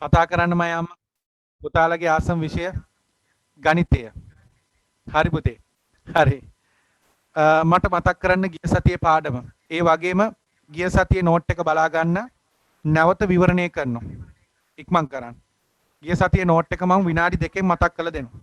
කතා කරන්න මම යම් පුතාලගේ ආසම විෂය ගණිතය. හරි පුතේ. හරි. මට මතක් කරන්න ගිය සතියේ පාඩම. ඒ වගේම ගිය සතියේ නෝට් එක බලා ගන්න නැවත විවරණය කරනවා. ඉක්මන් කරන්න. ගිය සතියේ නෝට් එක මම විනාඩි 2කින් මතක් කරලා දෙනවා.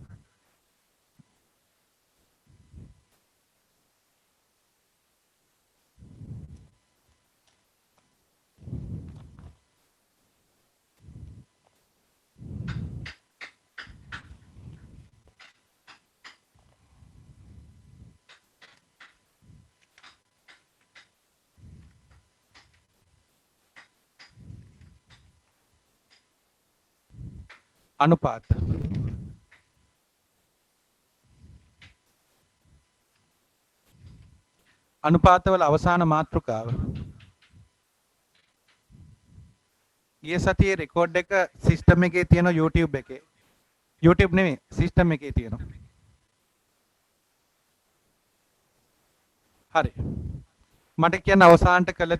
අනුපාත. අනුපාතවල අවසාන මාතෘකාව. ගිය සතියේ රෙකෝඩ් එක සිස්ටම් එකේ තියෙන YouTube එකේ. YouTube නෙමෙයි සිස්ටම් එකේ තියෙනවා. හරි. මට කියන්න අවසානට කළ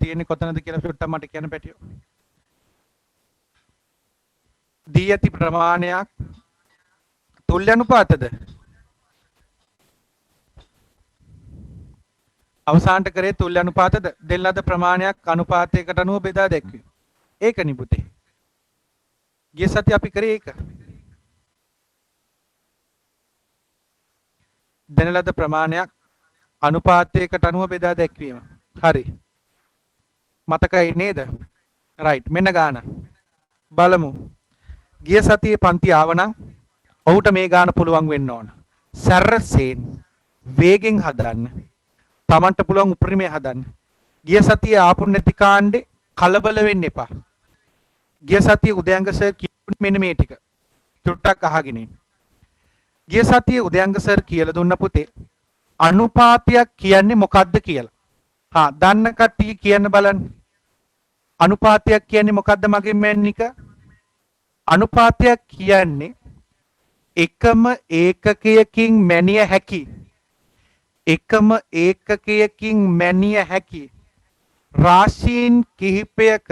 තියෙන්නේ කොතනද කියලා චුට්ටක් මට කියන්න පැටියෝ. දී ඇති ප්‍රමාණයක් තුල්‍ය අනුපාතද? අවසානට කරේ තුල්‍ය අනුපාතද? දෙන ලද ප්‍රමාණයක් අනුපාතයකට අනුව බෙදා දැක්වීම. ඒකනි පුතේ. ගිය සතිය අපි කරේ ඒක. දෙන ලද ප්‍රමාණයක් අනුපාතයකට අනුව බෙදා දැක්වීම. හරි. මතකයි නේද? රයිට්. මෙන්න ගාන. බලමු. ගිය සතියේ පන්ති ආවනම් ඔහුට මේ ගාන පුළුවන් වෙන්න ඕන. සැරසෙන් වේගෙන් හදන්න. තමන්ට පුළුවන් උපරිමය හදන්න. ගිය සතියේ ආපු නැති කාණ්ඩේ කලබල වෙන්න එපා. ගිය සතියේ උදයංග සර් කියන්නේ මෙන්න මේ ටික. චුට්ටක් අහගෙන ඉන්න. ගිය සතියේ උදයංග සර් කියලා දුන්න පුතේ අනුපාතයක් කියන්නේ මොකක්ද කියලා. දන්න කට්ටිය කියන්න බලන්න. අනුපාතයක් කියන්නේ මොකක්ද මගෙන් මැන්නික? අනුපාතයක් කියන්නේ එකම ඒකකයකින් මැනිය හැකි රාශීන් කිහිපයක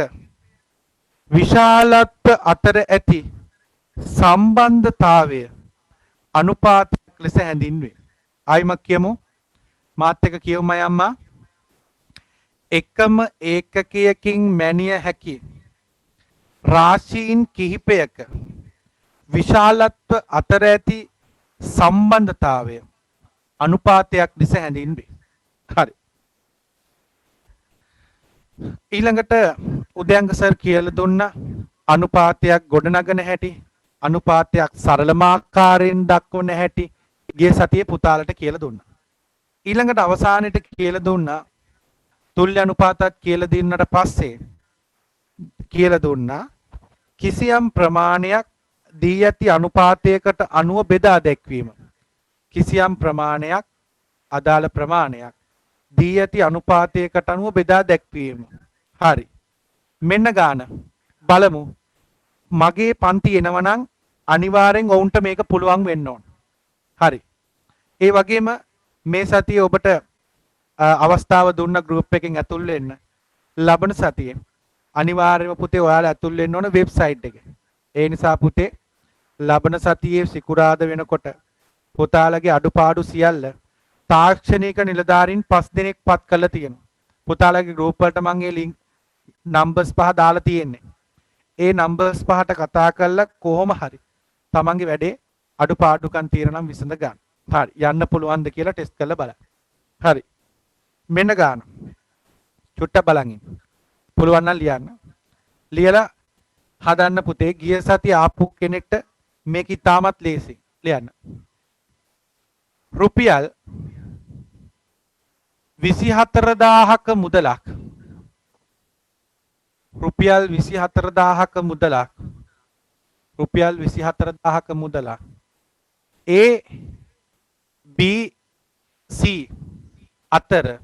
විශාලත්ව අතර ඇති සම්බන්ධතාවය අනුපාතයක් ලෙස හැඳින්වේ. ආයිමත් කියමු. මාත් එක කියවම යම්මා. එකම ඒකකයකින් මැනිය හැකි රාශීන් කිහිපයක විශාලත්ව අතර ඇති සම්බන්ධතාවය අනුපාතයක් ලෙස හැඳින්වේ. හරි. ඊළඟට උදයංග සර් කියලා දුන්න අනුපාතයක් ගොඩනගන හැටි, අනුපාතයක් සරලමාකාරයෙන් දක්වන හැටි ගිය සතියේ පුතාලට කියලා දුන්නා. ඊළඟට අවසානයේට කියලා දුන්නා තුල්‍ය අනුපාතයක් කියලා දෙන්නට පස්සේ කියලා දුන්නා කිසියම් ප්‍රමාණයක් දී ඇති අනුපාතයකට අනුව බෙදා දැක්වීම. කිසියම් ප්‍රමාණයක් අදාළ ප්‍රමාණයක් දී ඇති අනුපාතයකට අනුව බෙදා දැක්වීම. හරි. මෙන්න ගාන. බලමු. මගේ පන්ති එනවනම් අනිවාර්යෙන් ඔවුන්ට මේක පුළුවන් වෙන්න ඕන. හරි. ඒ වගේම මේ සතියේ ඔබට අවස්ථාව දුන්න ගෲප් එකෙන් ඇතුල් වෙන්න ලබන සතියේ අනිවාර්යයෙන්ම පුතේ ඔයාලා ඇතුල් වෙන්න ඕන වෙබ්සයිට් එකේ. ඒ නිසා පුතේ ලබන සතියේ සිකුරාදා වෙනකොට පුතාලගේ අඩුපාඩු සියල්ල තාක්ෂණික නිලධාරීන් 5 දෙනෙක් පත් කරලා තියෙනවා. පුතාලගේ ගෲප් වලට මම ඒ ලින්ක් නම්බර්ස් 5 දාලා තියෙන්නේ. ඒ නම්බර්ස් 5ට කතා කරලා කොහොම හරි තමන්ගේ වැඩේ අඩුපාඩුකම් තියෙනවා නම් විසඳ ගන්න. හරි. යන්න පුළුවන්ද කියලා ටෙස්ට් කරලා බලන්න. හරි. මෙන්න ගන්න. චුට්ට බලන් ඉන්න. පුළුවන් නම් ලියන්න. ලියලා හදන්න පුතේ. ගිය සතිය ආපු කෙනෙක්ට මේක ඉතාමත් ලේසි. ලියන්න. රුපියල් 24000ක මුදලක්. රුපියල් 24000ක මුදලක්. රුපියල් 24000ක මුදලක්. A B C අතර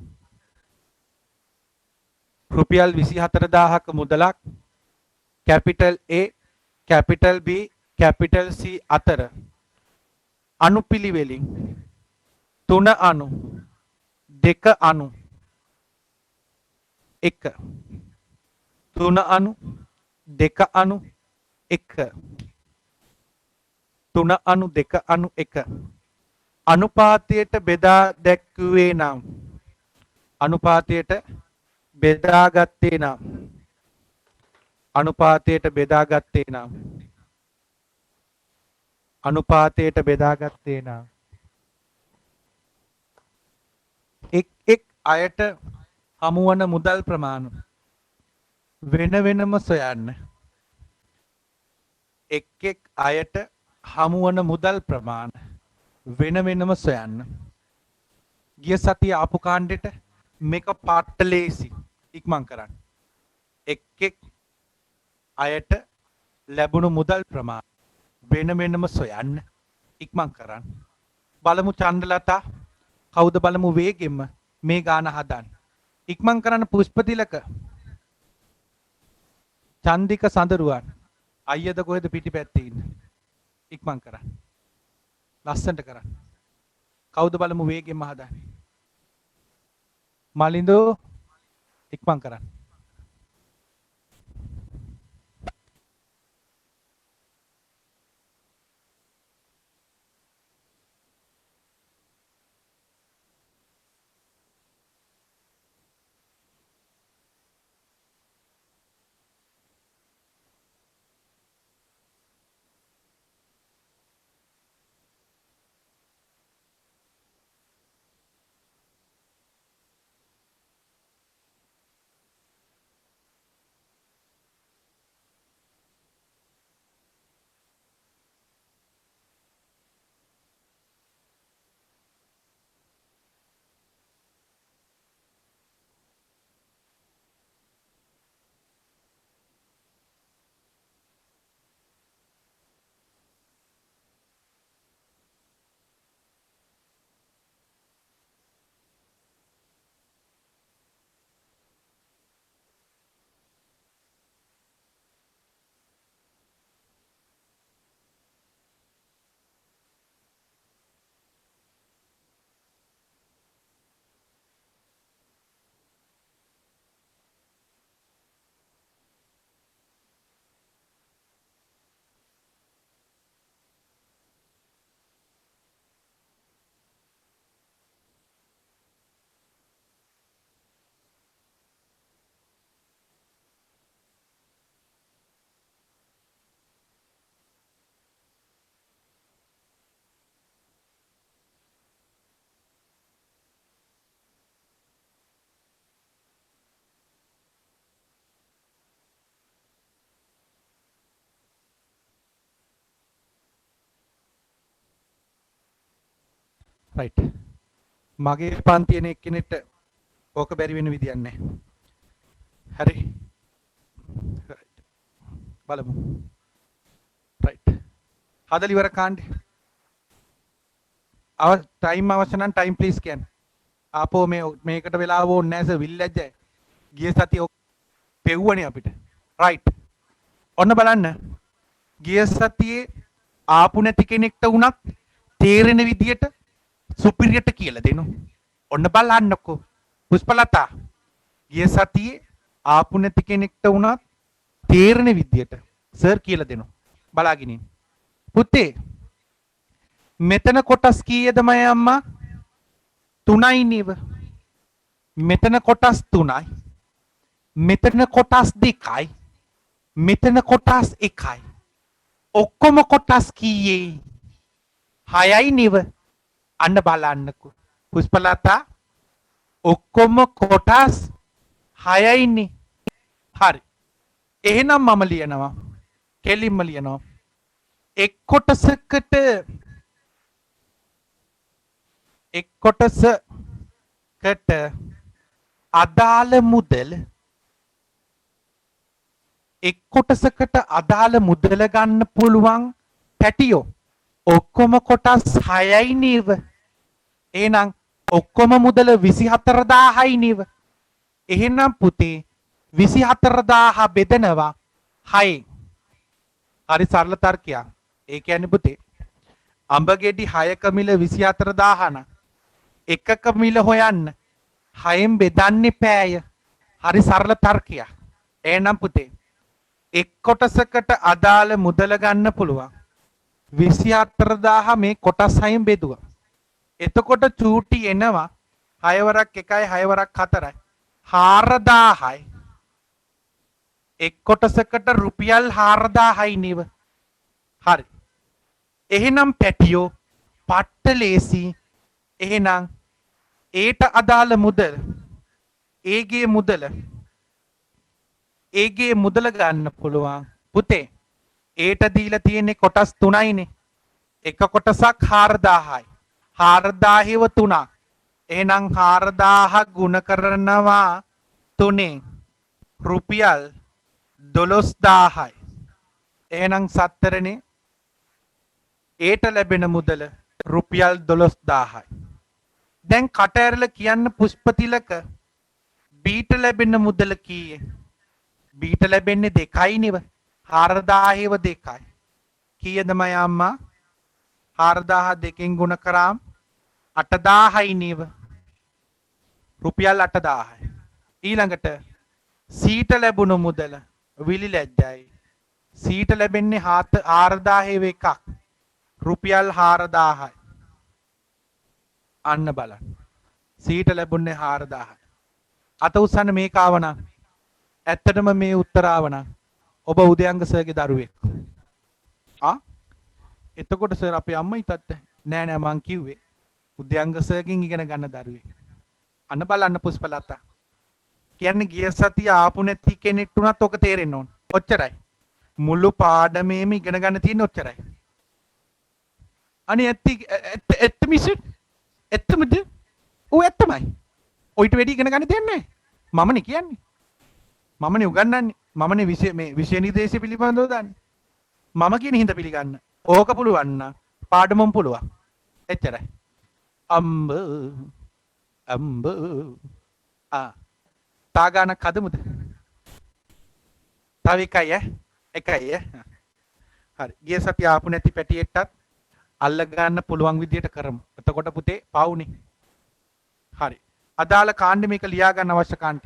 රුපියල් 24000ක මුදලක් capital A capital B capital C අතර අනුපිළිවෙලින් 3 අණු 2 අණු 1 3 අණු 2 අණු 1 3 අණු 2 අණු 1 අනුපාතයට බෙදා දැක්වුවේ නම් අනුපාතයට බෙදාගත්තේ නම් අනුපාතයට බෙදාගත්තේ නම් අනුපාතයට බෙදාගත්තේ නම් එක් අයට හමුවන මුදල් ප්‍රමාණය වෙන වෙනම සොයන්න. එක් අයට හමුවන මුදල් ප්‍රමාණය වෙන වෙනම සොයන්න. ගිය සතිය ආපු කාණ්ඩෙට මේක පාට ලේසි ඉක්මන් කරන්න. එක් අයට ලැබුණු මුදල් ප්‍රමාණය වෙන වෙනම සොයන්න ඉක්මන් කරන්න. බලමු චන්දලතා කවුද බලමු වේගෙම මේ ගාන හදන්න. ඉක්මන් කරන්න පුෂ්පතිලක චන්දික සඳරුවන් අයියද කොහෙද පිටිපැත්තේ ඉන්නේ. ඉක්මන් කරන්න. ලස්සනට කරන්න. කවුද බලමු වේගෙම හදන්න. මලින්දෝ ඉක්මන් කරන්න. රයිට්. මගේ පන්තියන එක්කෙනෙක්ට ඕක බැරි වෙන විදියක් නැහැ. හරි. බලමු. රයිට්. හදලා ඉවර කාණ්ඩේ. ටයිම් අවශ්‍ය නම් ටයිම් ප්ලීස් කියන්න. ආපෝ මේකට වෙලාව ඕනේ නැහැ සර් විල්ලැජ්ජයි. ගිය සතිය පෙව්වනේ අපිට. රයිට්. ඔන්න බලන්න. ගිය සතියේ ආපු නැති කෙනෙක්ට වුණත් තේරෙන විදියට සුපිරියට කියලා දෙනු. ඔන්න බලන්නකෝ. පුෂ්පලතා ගිය සතියේ ආපු නැති කෙනෙක්ට වුණත් තේරෙන විදියට සර් කියලා දෙනු. බලාගෙන ඉන්න. පුතේ මෙතන කොටස් කීයද මය අම්මා? 3යි නේව. මෙතන කොටස් 3යි. මෙතන කොටස් 2යි. මෙතන කොටස් 1යි. ඔක්කොම කොටස් කීයේ? 6යි නේව. අන්න බලන්නකෝ. පුෂ්පලතා ඔක්කොම කොටස් 6යිනේ. හරි. එහෙනම් මම ලියනවා. කෙලින්ම ලියනවා. එක් කොටසකට අදාළ මුදල් එක් කොටසකට අදාළ මුදල ගන්න පුළුවන් පැටියෝ ඔක්කොම කොටස් 6යි නේව. එහෙනම් ඔක්කොම මුදල 24000යි නේව. එහෙනම් පුතේ 24000 බෙදනවා 6න්. හරි සරල තර්කයක්. ඒ කියන්නේ පුතේ අඹ ගෙඩි 6ක මිල 24000 නම් එකක මිල හොයන්න 6න් බෙදන්න එපාය. හරි සරල තර්කයක්. එහෙනම් පුතේ එක් කොටසකට අදාළ මුදල ගන්න පුළුවන් 24000 මේ කොටස් 6න් බෙදුවා. එතකොට චූටි එනවා 6 වරක් 1යි 6 වරක් 4යි 4000යි. එක් කොටසකට රුපියල් 4000යි නේව. හරි. එහෙනම් පැටියෝ පට්ට ලේසි. එහෙනම් ඒට අදාළ මුදල ඒගේ මුදල ගන්න පුළුවන් පුතේ. ඒට දීලා තියෙන්නේ කොටස් 3යිනේ. එක කොටසක් 4000යි. 4000ව 3ක්. එහෙනම් 4000 ගුණ කරනවා 3ෙන් රුපියල් 12000යි. එහෙනම් සත්තරනේ ඒට ලැබෙන මුදල රුපියල් 12000යි. දැන් කට ඇරලා කියන්න පුෂ්පතිලක බීට ලැබෙන මුදල කීයේ? බීට ලැබෙන්නේ 2යි නෙව. 4000ව 2යි. කීයද මය අම්මා? 4000 2කින් ගුණ කරාම 8000යි නේව. රුපියල් 8000යි. ඊළඟට සීට ලැබුණු මුදල විලි ලැජ්ජයි. සීට ලැබෙන්නේ 4000ව එකක්. රුපියල් 4000යි. අන්න බලන්න. සීට ලැබුණේ 4000යි. අත උස්සන්න මේක ආවනම් ඇත්තටම මේ උත්තර ආවනම් ඔබ උදයංග සර්ගේ දරුවෙක්. එතකොට සර් අපේ අම්මයි තාත්තා නෑ නෑ මං කිව්වේ උදයංග සර්ගෙන් ඉගෙන ගන්න දරුවෙක්. අන්න බලන්න පුෂ්පලතා. කියන්නේ ගිය සතිය ආපු නැති කෙනෙක්ට උනත් ඔක තේරෙන්න ඕන. ඔච්චරයි. මුළු පාඩමේම ඉගෙන ගන්න තියෙන්නේ ඔච්චරයි. අනේ ඇත්ත මිසෙත් ඇත්තමද? ඔව් ඇත්තමයි. ඔයිට වැඩි ඉගෙන ගන්න දෙයක් නැහැ. මමනේ කියන්නේ. මමනේ උගන්වන්නේ. මමනේ විෂය නිර්දේශය පිළිබඳව දන්නේ. මම කියන හින්දා පිළිගන්න. ඕක පුළුවන් නම් පාඩමම පුළුවන්. එච්චරයි. අම්බ තාගානක් හදමුද? තව එකයි එකයි හරි. ගිය සතිය ආපු නැති පැටියෙක්ටත් අල්ල ගන්න පුළුවන් විදියට කරමු. එතකොට පුතේ පවුනේ. හරි. අදාළ කාණ්ඩ මේක ලියා ගන්න අවශ්‍ය කාණ්ඩ.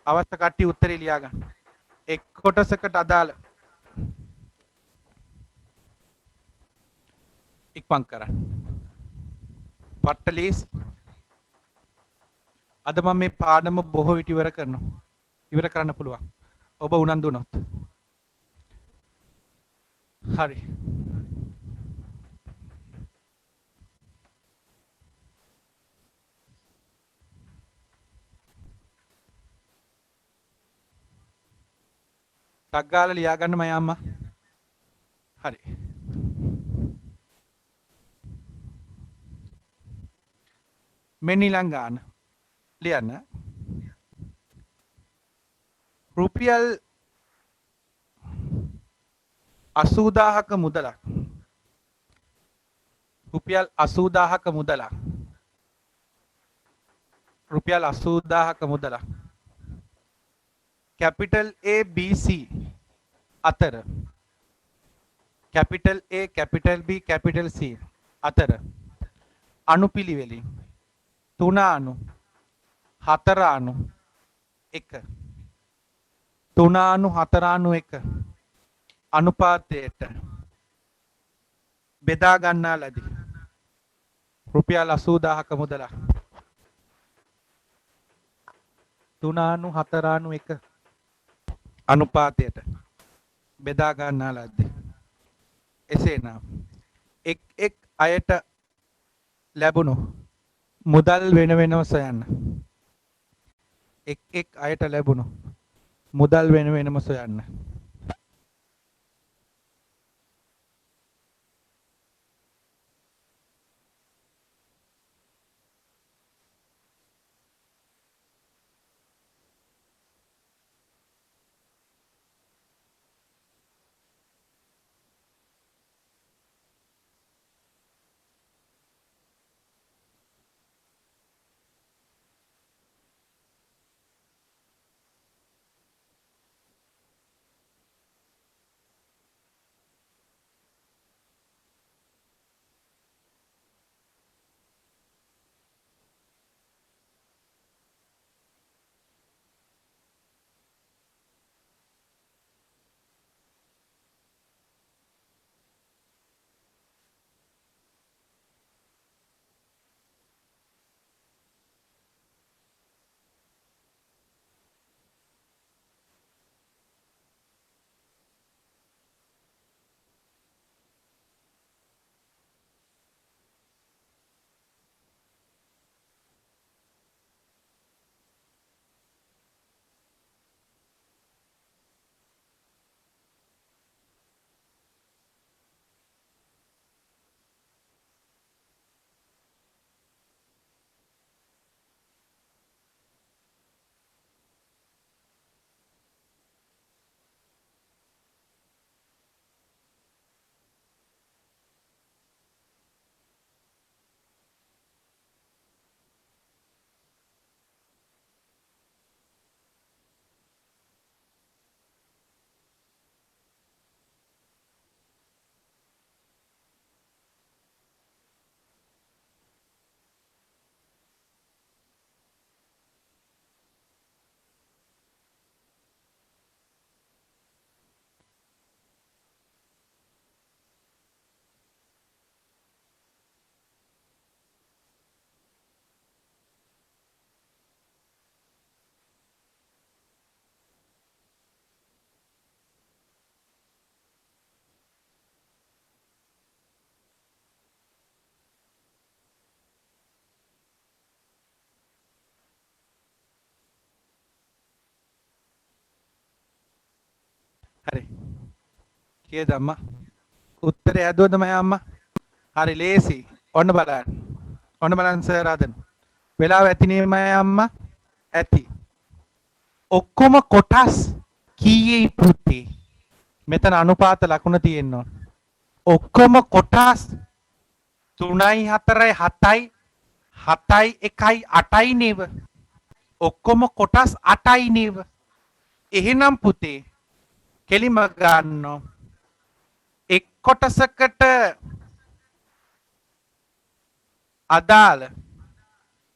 අවශ්‍ය කට්ටිය උත්තරේ ලියා ගන්න. එක් කොටසකට අදාළ ඉක්මන් කරන්න. පට්ටලීස් අද මම මේ පාඩම බොහෝ විට ඉවර කරනවා. ඉවර කරන්න පුළුවන්. ඔබ උනන්දු වුණොත්. හරි. ටක් ගාලා ලියා ගන්න මම අම්මා. හරි. මෙන්න ඊළඟ ගාන ලියන්න. රුපියල් 80000ක මුදලක්. රුපියල් 80000ක මුදලක්. රුපියල් 80000ක මුදලක්. कैपिटल A B C අතර capital A capital B capital C අතර අනුපිළිවෙලින් 3 අණු 4 අණු 1 3 අණු 4 අණු 1 අනුපාතයට බෙදා ගන්නා ලදී. රුපියල් 80000ක මුදලක් 3 අණු 4 අණු 1 අනුපාතයට බෙදා ගන්නා ලද්දේ. එසේනම් එක් අයට ලැබුණු මුදල් වෙන වෙනම සොයන්න. එක් අයට ලැබුණු මුදල් වෙන වෙනම සොයන්න. හරි. කීයද අම්මා? උත්තරේ ඇදුවද මම අම්මා? හරි ලේසි. ඔන්න බලන්න. ඔන්න බලන්න සර් ආදෙන. වෙලාව ඇතිනේ මම අම්මා? ඇති. ඔක්කොම කොටස් කීයේ පුතේ? මෙතන අනුපාත ලකුණ තියෙන්න ඕන. ඔක්කොම කොටස් 3යි 4යි 7යි 7යි 1යි 8යි නේව. ඔක්කොම කොටස් 8යි නේව. එහෙනම් පුතේ කෙලිම ගන්නවා. එක් කොටසකට අදාළ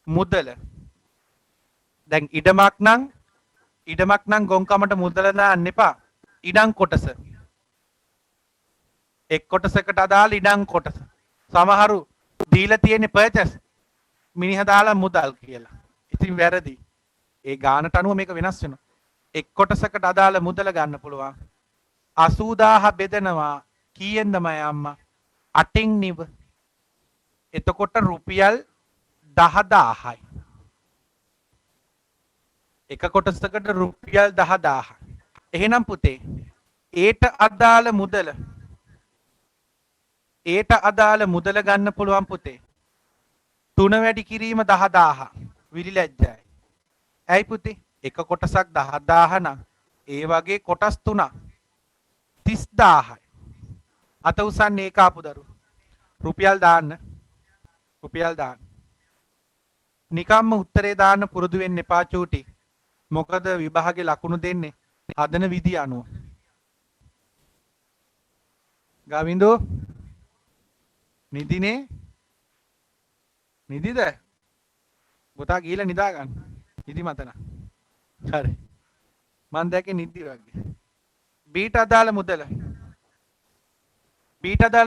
මුදල දැන් ඉඩමක් නම් ගොංකමට මුදල දාන්න එපා. ඉඩම් කොටස එක් කොටසකට අදාළ ඉඩම් කොටස සමහරු දීලා තියෙන පර්චස් මිනිහ දාලා මුදල් කියලා. ඉතින් වැරදි. ඒ ගානට අනුව මේක වෙනස් වෙනවා. එක් කොටසකට අදාළ මුදල ගන්න පුළුවන්. 80000 බෙදනවා කීයෙන්ද මම අම්මා? 8න් නිව. එතකොට රුපියල් 10000යි. එක කොටසකට රුපියල් 10000. එහෙනම් පුතේ ඒට අදාළ මුදල ගන්න පුළුවන් පුතේ. 3 වැඩි කිරීම 10000. විලිලැජ්ජයි. ඇයි පුතේ? එක කොටසක් 10000 නම් ඒ වගේ කොටස් 3ක් 30000යි. අත උසන්නේ ඒක ආපු දරු. රුපියල් දාන්න. නිකම්ම උත්තරේ දාන්න පුරුදු වෙන්න එපා චූටි. මොකද විභාගේ ලකුණු දෙන්නේ හදන විදිය අනුව. ගාවින්දු නිදිනේ? නිදිද? පුතා ගිහලා නිදා ගන්න. නිදි මතන. හරි. මන් දැකේ නිදි වගේ. බීට අදාළ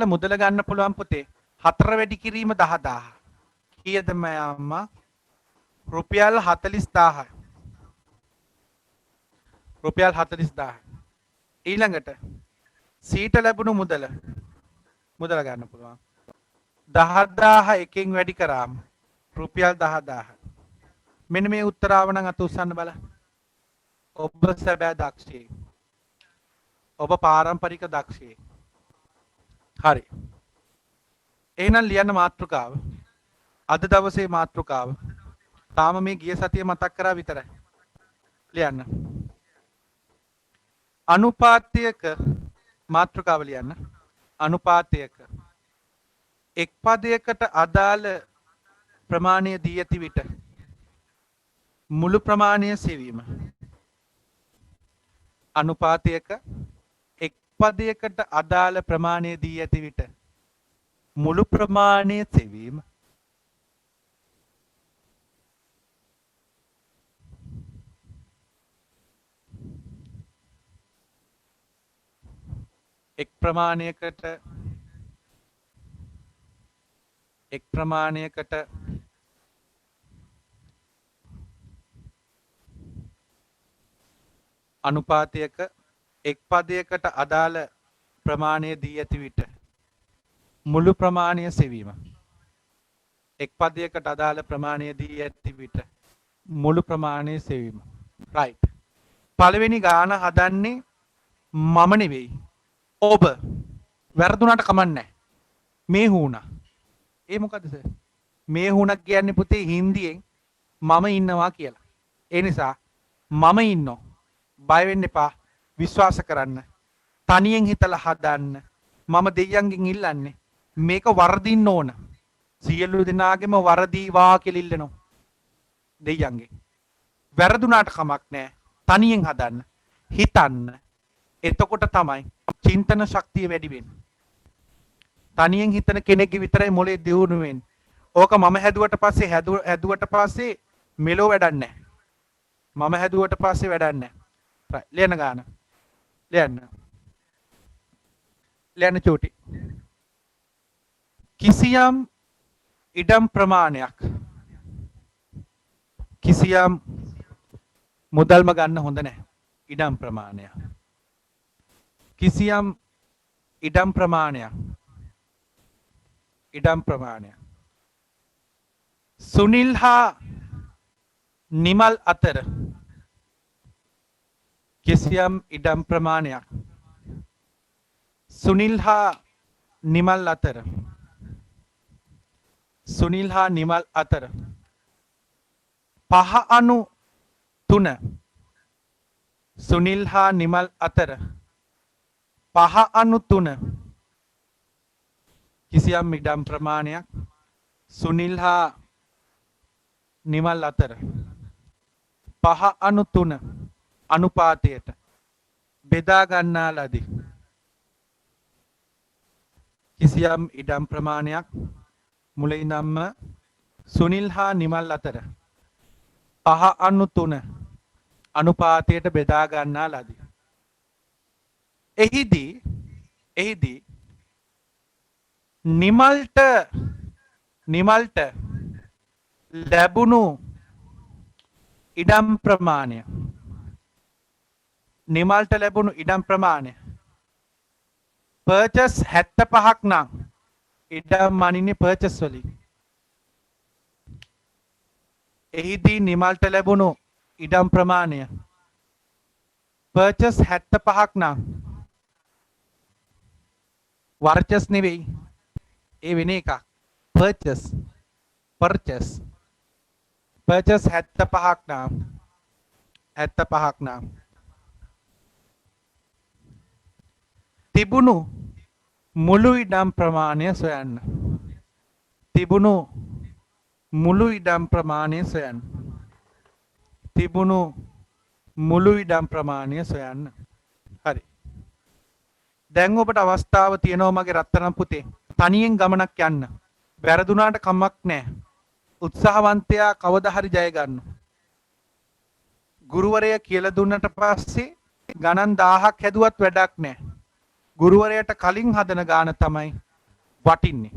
මුදල ගන්න පුළුවන් පුතේ. 4 වැඩි කිරීම 10000. කීයද මම අම්මා? රුපියල් 40000යි. රුපියල් 40000. ඊළඟට සීට ලැබුණු මුදල ගන්න පුළුවන්. 10000 එකෙන් වැඩි කරාම රුපියල් 10000. මෙන්න මේ උත්තර ආව නම් අත උස්සන්න බලන්න. ඔබ සැබෑ දක්ෂයෙක්. ඔබ පාරම්පරික දක්ෂයෙක්. හරි. එහෙනම් ලියන්න මාතෘකාව. අද දවසේ මාතෘකාව. තාම මේ ගිය සතිය මතක් කරා විතරයි. ලියන්න. අනුපාතයක මාතෘකාව ලියන්න. අනුපාතයක එක් පදයකට අදාළ ප්‍රමාණය දී ඇති විට මුළු ප්‍රමාණය සෙවීම. අනුපාතයක එක් පදයකට අදාළ ප්‍රමාණය දී ඇති විට මුළු ප්‍රමාණය සෙවීම. එක් ප්‍රමාණයකට අනුපාතයක එක් පදයකට අදාළ ප්‍රමාණය දී ඇති විට මුළු ප්‍රමාණය සෙවීම. එක් පදයකට අදාළ ප්‍රමාණය දී ඇති විට මුළු ප්‍රමාණය සෙවීම. රයිට්. පළවෙනි ගාන හදන්නේ මම නෙවෙයි. ඔබ. වැරදුනට කමන්නේ. මේ හුණා. ඒ මොකද සර්? මේ හුණක් කියන්නේ පුතේ හින්දියෙන් මම ඉන්නවා කියලා. ඒ නිසා මම ඉන්නෝ. බය වෙන්න එපා. විශ්වාස කරන්න. තනියෙන් හිතලා හදන්න. මම දෙයියන්ගෙන් ඉල්ලන්නේ මේක වර්ධින්න ඕන. සියලු දෙනාගේම වර්ධීවා කියලා ඉල්ලනවා. දෙයියන්ගෙන්. වැරදුනාට කමක් නැහැ. තනියෙන් හදන්න. හිතන්න. එතකොට තමයි චින්තන ශක්තිය වැඩි වෙන්නේ. තනියෙන් හිතන කෙනෙක්ගේ විතරයි මොලේ දියුණු වෙන්නේ. ඕක මම හැදුවට පස්සේ මෙලෝ වැඩක් නැහැ. මම හැදුවට පස්සේ වැඩක් නැහැ. ලියන ගාන. ලියන්න චූටි. කිසියම් ඉඩම් ප්‍රමාණයක් කිසියම් මුදල්ම ගන්න හොඳ නැහැ. ඉඩම් ප්‍රමාණයක්. කිසියම් ඉඩම් ප්‍රමාණයක් සුනිල් හා නිමල් අතර කිසියම් ඉඩම් ප්‍රමාණයක් සුනිල් හා නිමල් අතර සුනිල් හා නිමල් අතර 5/3 සුනිල් හා නිමල් අතර 5/3 කිසියම් ඉඩම් ප්‍රමාණයක් සුනිල් හා නිමල් අතර 5/3 අනුපාතයට බෙදා ගන්නා ලදී. කිසියම් ඉඩම් ප්‍රමාණයක් මුල ඉඳන්ම සුනිල් හා නිමල් අතර 5/3 අනුපාතයට බෙදා ගන්නා ලදී. එහිදී නිමල්ට ලැබුණු ඉඩම් ප්‍රමාණය පර්චස් 75ක් නම් ඉඩම් අනින්නේ පර්චස් වලින්. එහිදී නිමල්ට ලැබුණු ඉඩම් ප්‍රමාණය පර්චස් 75ක් නම් වර්චස් නෙවෙයි, ඒ වෙන එකක්. පර්චස් 75ක් නම් තිබුණු මුළු ඉඩම් ප්‍රමාණය සොයන්න. තිබුණු මුළු ඉඩම් ප්‍රමාණය සොයන්න. හරි. දැන් ඔබට අවස්ථාව තියෙනවා මගේ රත්තරන් පුතේ. තනියෙන් ගමනක් යන්න. වැරදුනාට කමක් නැහැ. උත්සාහවන්තයා කවදා හරි ජය ගන්නවා. ගුරුවරයා කියලා දුන්නට පස්සේ ගණන් 1000ක් හැදුවත් වැඩක් නැහැ. ගුරුවරයාට කලින් හදන ගාන තමයි වටින්නේ.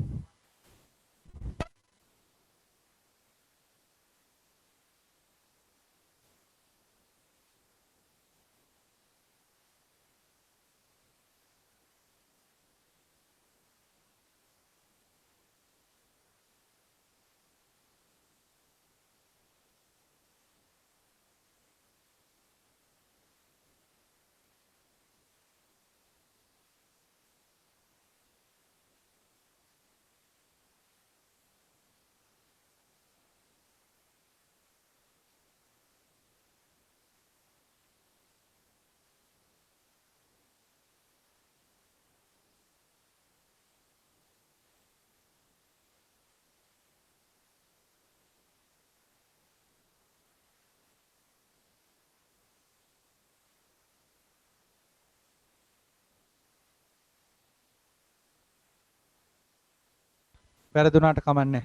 වැරදුනාට කමන්නේ.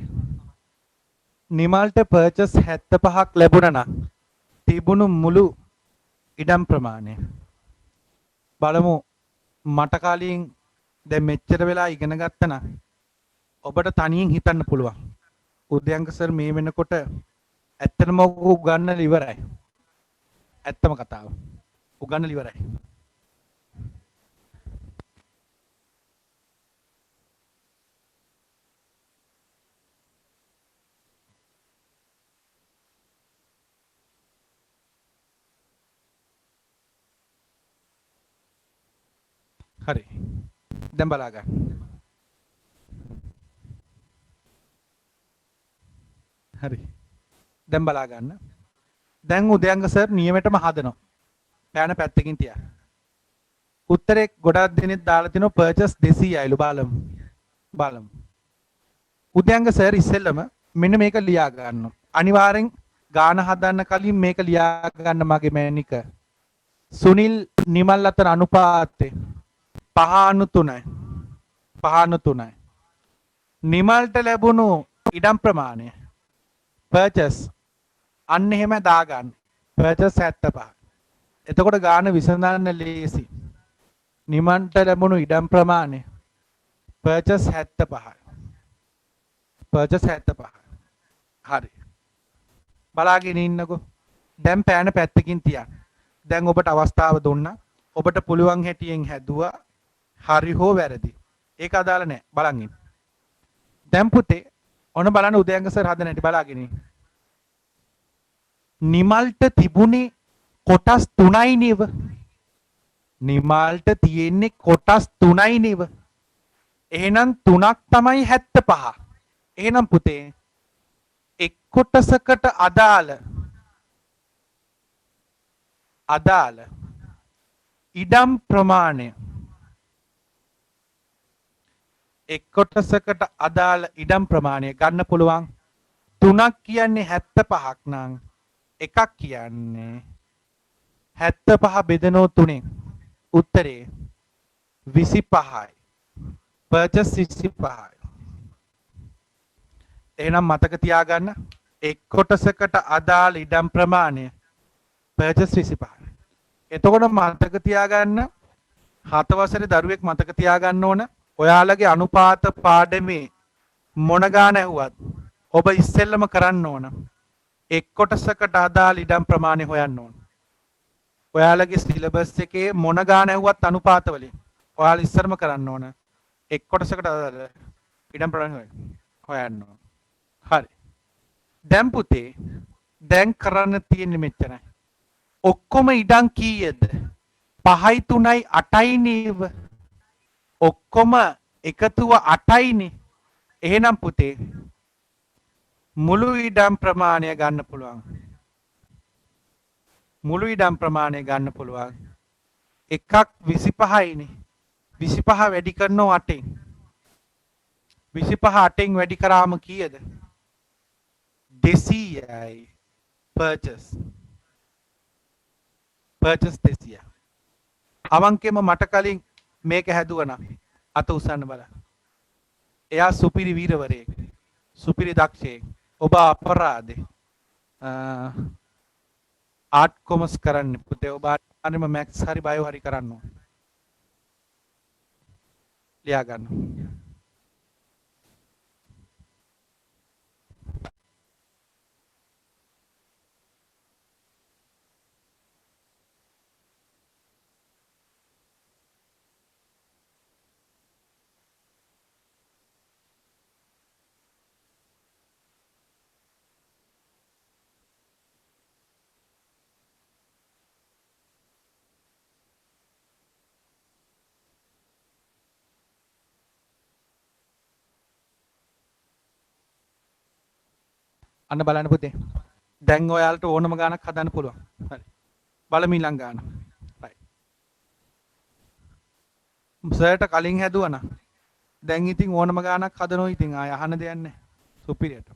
නිමල්ට පර්චස් 75ක් ලැබුණා නම් තිබුණු මුළු ඉඩම් ප්‍රමාණය බලමු. මට කලින් දැන් මෙච්චර වෙලා ඉගෙන ගත්තා නම් ඔබට තනියෙන් හිතන්න පුළුවන්. උද්‍යංග සර් මේ වෙනකොට ඇත්තටම උගන්නලා ඉවරයි. ඇත්තම කතාව. උගන්නලා ඉවරයි. හරි. දැන් බලා ගන්න. හරි. දැන් බලා ගන්න. දැන් උදයංග සර් නියමෙටම හදනවා. පෑන පැත්තකින් තියා. උත්තරේ ගොඩක් දෙනෙක් දාලා තිනවා පර්චස් 200යිලු බලමු. උදයංග සර් ඉස්සෙල්ලම මෙන්න මේක ලියා ගන්නවා. අනිවාර්යෙන් ගාන හදන්න කලින් මේක ලියා ගන්න මගේ මෑනික. සුනිල් නිමල් අතර අනුපාතය 5/3. නිමල්ට ලැබුණු ඉඩම් ප්‍රමාණය පර්චස් අන්න එහෙම දාගන්න. පර්චස් 75. එතකොට ගාන විසඳන්න ලේසි. නිමල්ට ලැබුණු ඉඩම් ප්‍රමාණය පර්චස් 75. හරි. බලාගෙන ඉන්නකෝ. දැන් පෑන පැත්තකින් තියන්න. දැන් ඔබට අවස්ථාව දුන්නා. ඔබට පුළුවන් හැටියෙන් හැදුවා. හරි හෝ වැරදි. ඒක අදාළ නැහැ. බලන් ඉන්න. දැන් පුතේ ඔන්න බලන්න උදයන්ග සර් හදන හැටි බලාගෙන ඉන්න. නිමල්ට තිබුණේ කොටස් 3යි නේව. නිමල්ට තියෙන්නේ කොටස් 3යි නේව. එහෙනම් 3ක් තමයි 75. එහෙනම් පුතේ එක් කොටසකට අදාළ ඉඩම් ප්‍රමාණය එක් කොටසකට අදාළ ඉඩම් ප්‍රමාණය ගන්න පුළුවන් 3ක් කියන්නේ 75ක් නම් එකක් කියන්නේ 75 බෙදනෝ 3ෙන් උත්තරේ 25යි. පර්චස් 25යි. එහෙනම් මතක තියාගන්න එක් කොටසකට අදාළ ඉඩම් ප්‍රමාණය පර්චස් 25යි. එතකොට මතක තියාගන්න 7 වසරේ දරුවෙක් මතක තියාගන්න ඕන ඔයාලගේ අනුපාත පාඩමේ මොන ගාන ඇහුවත් ඔබ ඉස්සෙල්ලම කරන්න ඕන එක් කොටසකට අදාළ ඉඩම් ප්‍රමාණය හොයන්න ඕන. ඔයාලගේ සිලබස් එකේ මොන ගාන ඇහුවත් අනුපාත වලින් ඔයාලා ඉස්සරම කරන්න ඕන එක් කොටසකට අදාළ ඉඩම් ප්‍රමාණය හොයන්න ඕන. හරි. දැන් පුතේ දැන් කරන්න තියෙන්නේ මෙච්චරයි. ඔක්කොම ඉඩම් කීයද? 5යි 3යි 8යි නේව. ඔක්කොම එකතුව 8යිනේ. එහෙනම් පුතේ මුළු ඉඩම් ප්‍රමාණය ගන්න පුළුවන්. මුළු ඉඩම් ප්‍රමාණය ගන්න පුළුවන්. එකක් 25යිනේ. 25 වැඩි කරනවා 8ෙන්. 25 8ෙන් වැඩි කරාම කීයද? 200යි. purchase 200. අවංකෙම මට කලින් මේක හැදුවනම් අත උස්සන්න බලන්න. එයා සුපිරි වීරවරයෙක්. සුපිරි දක්ෂයෙක්. ඔබ අපරාධේ. ආර්ට් කොමර්ස් කරන්න පුතේ ඔබ අනිම මැත්ස් හරි බයෝ හරි කරන්න ඕන. ලියා ගන්න. අන්න බලන්න පුතේ. දැන් ඔයාලට ඕනම ගානක් හදන්න පුළුවන්. හරි. බලමු ඊළඟ ගාන. right. සර්ට කලින් හැදුවා නම් දැන් ඉතින් ඕනම ගානක් හදනවා ඉතින් ආය අහන්න දෙයක් නැහැ. සුපිරියට.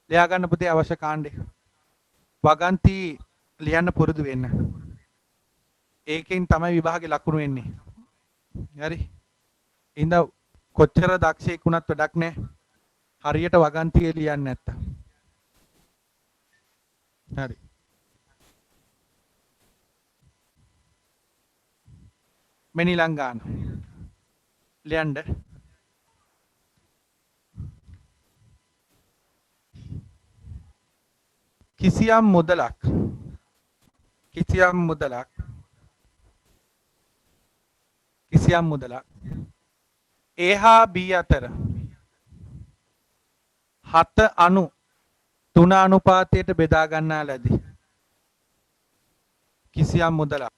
ලියා ගන්න පුතේ අවශ්‍ය කාණ්ඩේ. වගන්ති ලියන්න පුරුදු වෙන්න. ඒකෙන් තමයි විභාගේ ලකුණු එන්නේ. හරි. ඉඳ කොච්චර දක්ෂයෙක් වුණත් වැඩක් නැහැ. හරියට වගන්තිය ලියන්නේ නැත්තම්. හරි. මෙනි ලංගාන. ලියන්න. කිසියම් මුදලක් A හා B අතර 7:3 අනුපාතයට බෙදා ගන්නා ලදී. කිසියම් මුදලක්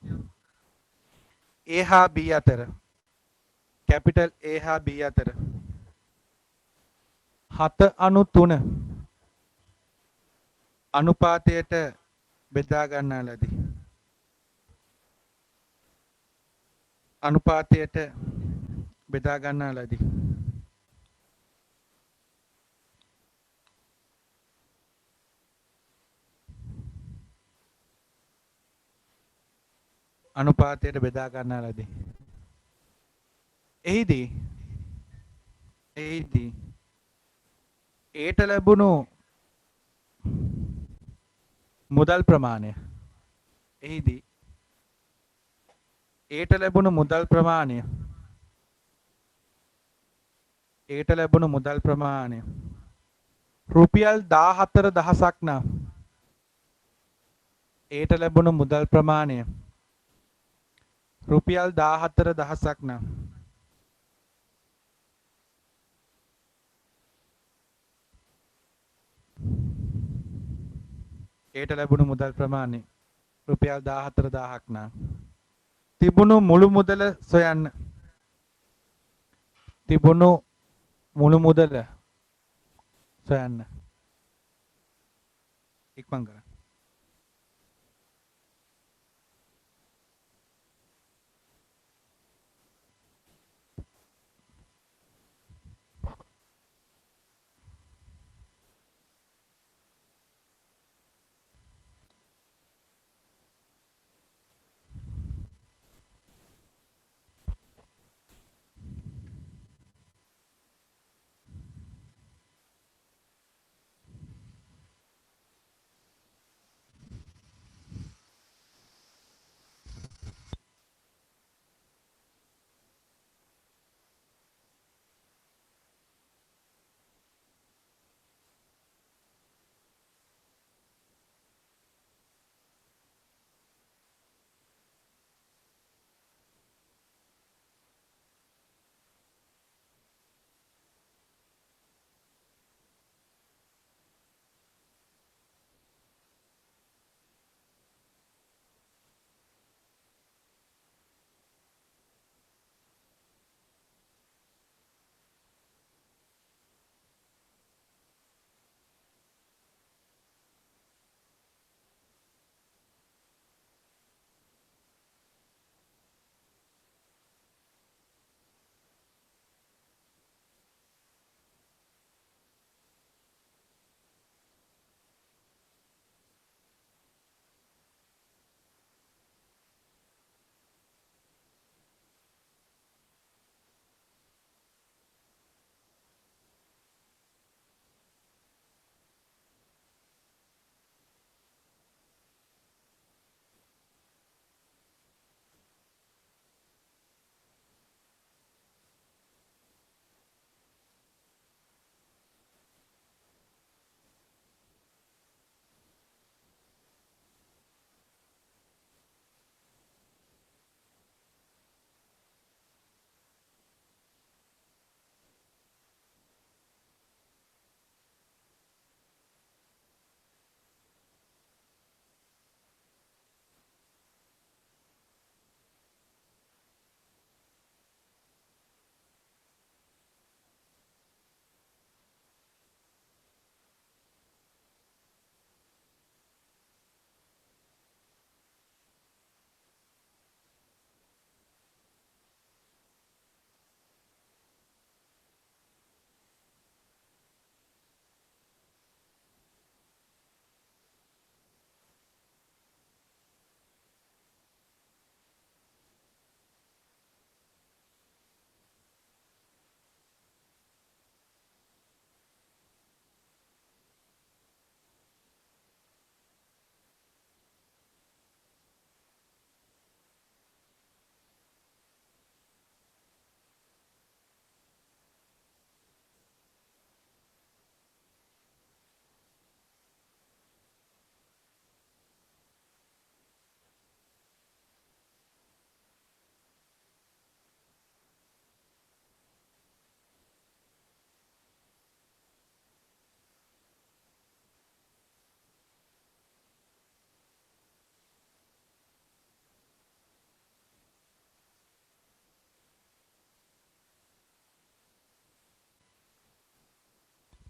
A හා B අතර කැපිටල් A හා B අතර 7:3 අනුපාතයට බෙදා ගන්නා ලදී. අනුපාතයට බෙදා ගන්නා ලදී. අනුපාතයට බෙදා ගන්නා ලදී. එහිදී ඒට ලැබුණු මුදල් ප්‍රමාණය රුපියල් 14,000ක් නම් ඒට ලැබුණු මුදල් ප්‍රමාණය රුපියල් 14,000ක් නම් ඒට ලැබුණු මුදල් ප්‍රමාණය රුපියල් 14,000ක් නම් තිබුණු මුළු මුදල සොයන්න. තිබුණු මුළු මුදල සොයන්න. ඉක්මන් කරන්න.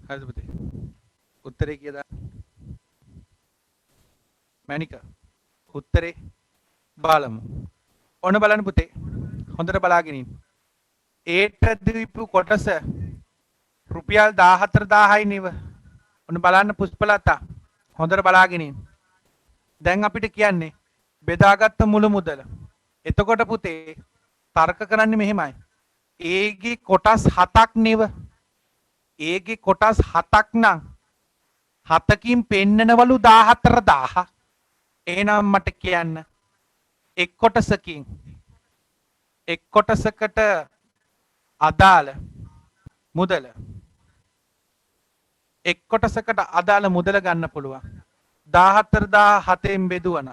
හරිද පුතේ? උත්තරේ කීයද? මැනික. උත්තරේ බලමු. ඔන්න බලන්න පුතේ. හොඳට බලාගෙන ඉන්න. ඒට දීපු කොටස රුපියල් 14000යි නේව. ඔන්න බලන්න පුෂ්පලතා. හොඳට බලාගෙන ඉන්න. දැන් අපිට කියන්නේ බෙදාගත්ත මුළු මුදල. එතකොට පුතේ තර්ක කරන්නේ මෙහෙමයි. ඒගේ කොටස් 7ක් නේව. ඒගේ කොටස් 7ක් නම් 7කින් පෙන්නනවලු 14000. එහෙනම් මට කියන්න එක් කොටසකින් එක් කොටසකට අදාළ මුදල එක් කොටසකට අදාළ මුදල ගන්න පුළුවන් 14007න් බෙදුවනම්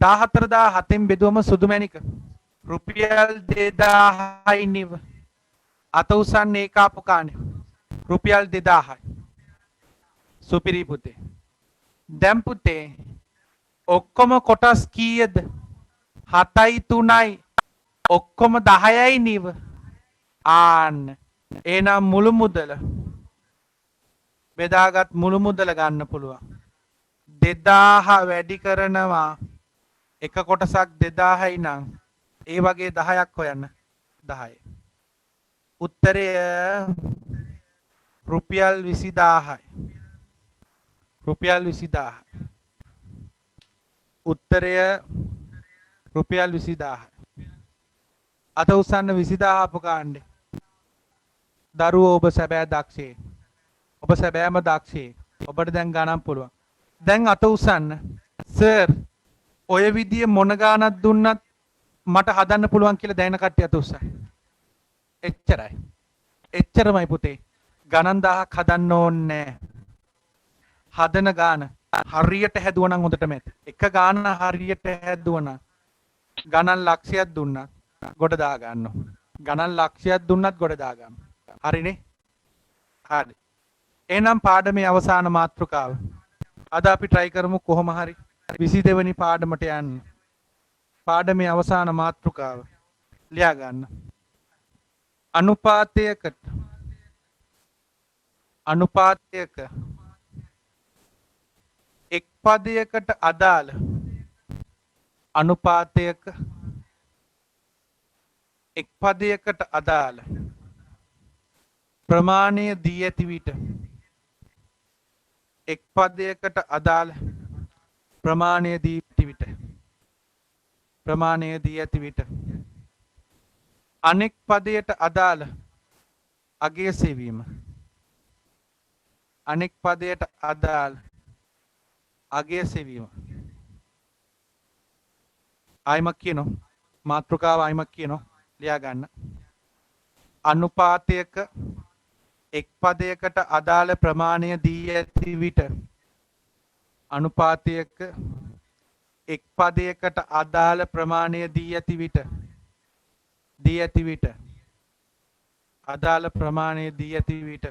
14007න් බෙදුවම සුදු මැණික රුපියල් 2000යි නිව අත උසන්නේ ඒකාපු කාණේ රුපියල් 2000යි සුපිරි පුතේ දැන් පුතේ ඔක්කොම කොටස් කීයද? 7යි 3යි ඔක්කොම 10යි නිව. ආන්න. එහෙනම් මුළු මුදල බෙදාගත් මුළු මුදල ගන්න පුළුවන්. 2000 වැඩි කරනවා එක කොටසක් 2000යි නම් ඒ වගේ 10ක් හොයන්න. 10. උත්තරය රුපියල් 20000යි. රුපියල් 20000. උත්තරය රුපියල් 20000. අත උස්සන්න 20000 අපු කාණ්ඩේ. දරුවෝ ඔබ සැබෑ දක්ෂයෙක්. ඔබ සැබෑම දක්ෂයෙක්. ඔබට දැන් ගණන් පුළුවන්. දැන් අත උස්සන්න. සර් ඔය විදිය මොන ගානක් දුන්නත් මට හදන්න පුළුවන් කියලා දැනන කට්ටිය අත උස්සන්න. එච්චරයි. එච්චරමයි පුතේ. ගණන් 1000ක් හදන්න ඕනේ නැහැ. හදන ගාන හරියට හැදුවනම් හොඳටම ඇති. එක ගාන හරියට හැදුවනම් ගණන් ලක්ෂයක් දුන්නත් ගොඩ දා ගන්නවා. ගණන් ලක්ෂයක් දුන්නත් ගොඩ දා ගන්නවා. හරිනේ? හරි. එහෙනම් පාඩමේ අවසාන මාතෘකාව. අද අපි try කරමු කොහොම හරි 22 වෙනි පාඩමට යන්න. පාඩමේ අවසාන මාතෘකාව ලියා ගන්න. අනුපාතයක එක් පදයකට අදාළ අනුපාතයක එක් පදයකට අදාළ ප්‍රමාණය දී ඇති විට එක් පදයකට අදාළ ප්‍රමාණය දී ඇති විට ප්‍රමාණය දී ඇති විට අනෙක් පදයට අදාළ අගය සෙවීම අනෙක් පදයට අදාළ අගය සෙවීම ආයිමක් කියනවා මාතෘකාව ආයිමක් කියනවා ලියා ගන්න අනුපාතයක එක් පදයකට අදාළ ප්‍රමාණය දී ඇති විට අනුපාතයක එක් පදයකට අදාළ ප්‍රමාණය දී ඇති විට අදාළ ප්‍රමාණය දී ඇති විට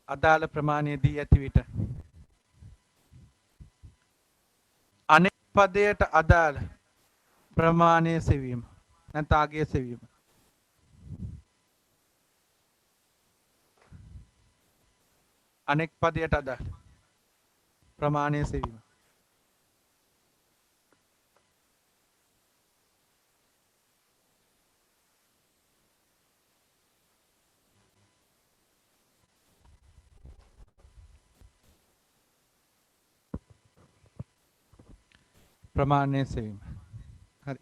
අදාළ ප්‍රමාණය දී ඇති විට අනෙක් පදයට අදාළ ප්‍රමාණය සෙවීම නැත්නම් අගය සෙවීම අනෙක් පදයට අදාළ ප්‍රමාණය සෙවීම ප්‍රමාණය සෙවීම හරි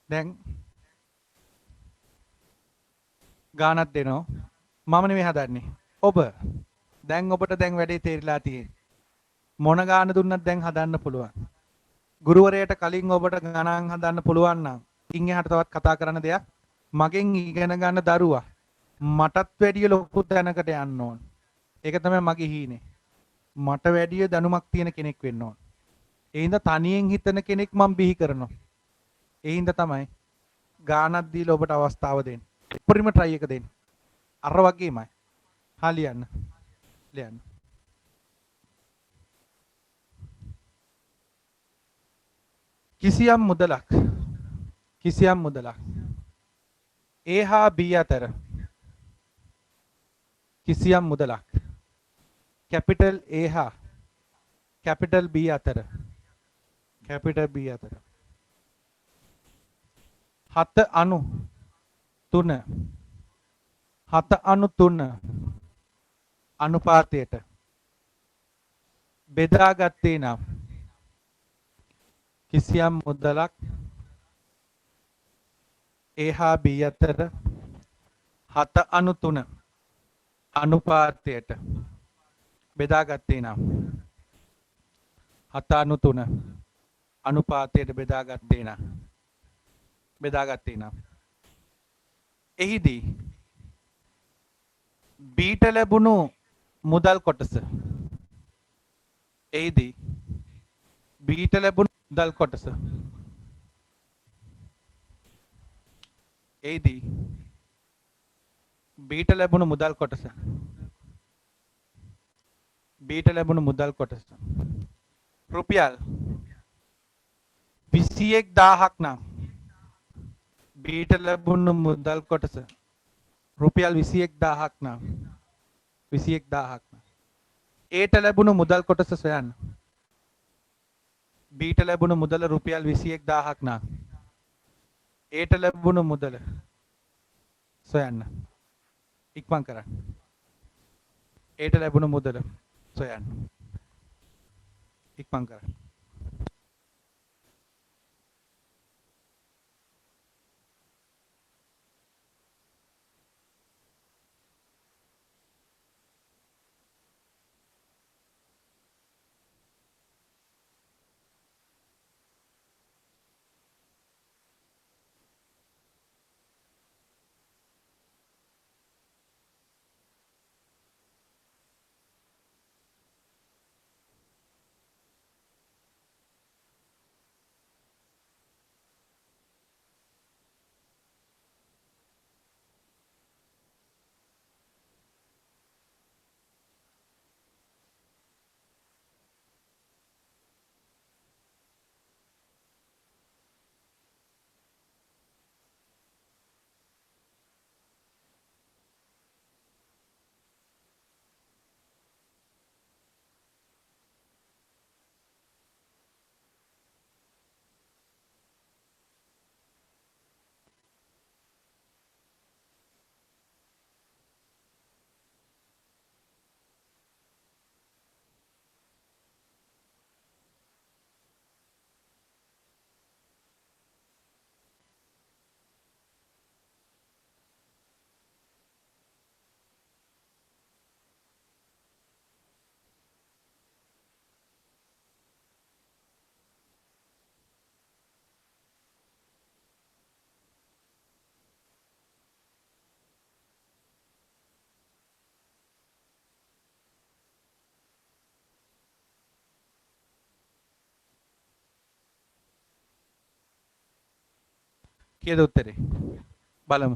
දැන් ගානක් දෙනවා මම නෙමෙයි හදන්නේ ඔබ දැන් ඔබට දැන් වැඩේ තේරිලා තියෙන්නේ මොන ගාන දුන්නත් දැන් හදන්න පුළුවන් ගුරුවරයාට කලින් ඔබට ගණන් හදන්න පුළුවන් නම් ඉන් එහාට තවත් කතා කරන්න දෙයක් මගෙන් ඉගෙන ගන්න දරුවා මටත් වැඩිය ලොකු තැනකට යන්න ඕන ඒක තමයි මගේ හීනේ මට වැඩිය දැනුමක් තියෙන කෙනෙක් වෙන්න ඕන ඒ හින්දා තනියෙන් හිතන කෙනෙක් මම බිහි කරනවා ඒ හින්දා තමයි ගානක් දීලා ඔබට අවස්ථාව දෙන්නේ උපරිම try එක දෙන්න. අර වගේමයි. හා ලියන්න. ලියන්න. කිසියම් මුදලක් A හා B අතර කිසියම් මුදලක් capital A හා capital B අතර 7/3 අනුපාතයට බෙදාගත්තේ නම් කිසියම් මුදලක් A හා B අතර 7/3 අනුපාතයට බෙදාගත්තේ නම් 7/3 අනුපාතයට බෙදාගත්තේ නම් එහිදී බීට ලැබුණු මුදල් කොටස බීට ලැබුණු මුදල් කොටස. බීට ලැබුණු මුදල් කොටස. රුපියල් 21000ක් නම් බීට ලැබුණු මුදල් කොටස රුපියල් 21000ක් නම් 21000ක් නම් ඒට ලැබුණු මුදල් කොටස සොයන්න. බීට ලැබුණු මුදල රුපියල් 21000ක් නම් ඒට ලැබුණු මුදල සොයන්න. ඉක්මන් කරන්න. ඒට ලැබුණු මුදල සොයන්න. ඉක්මන් කරන්න. කීයද උත්තරේ? බලමු.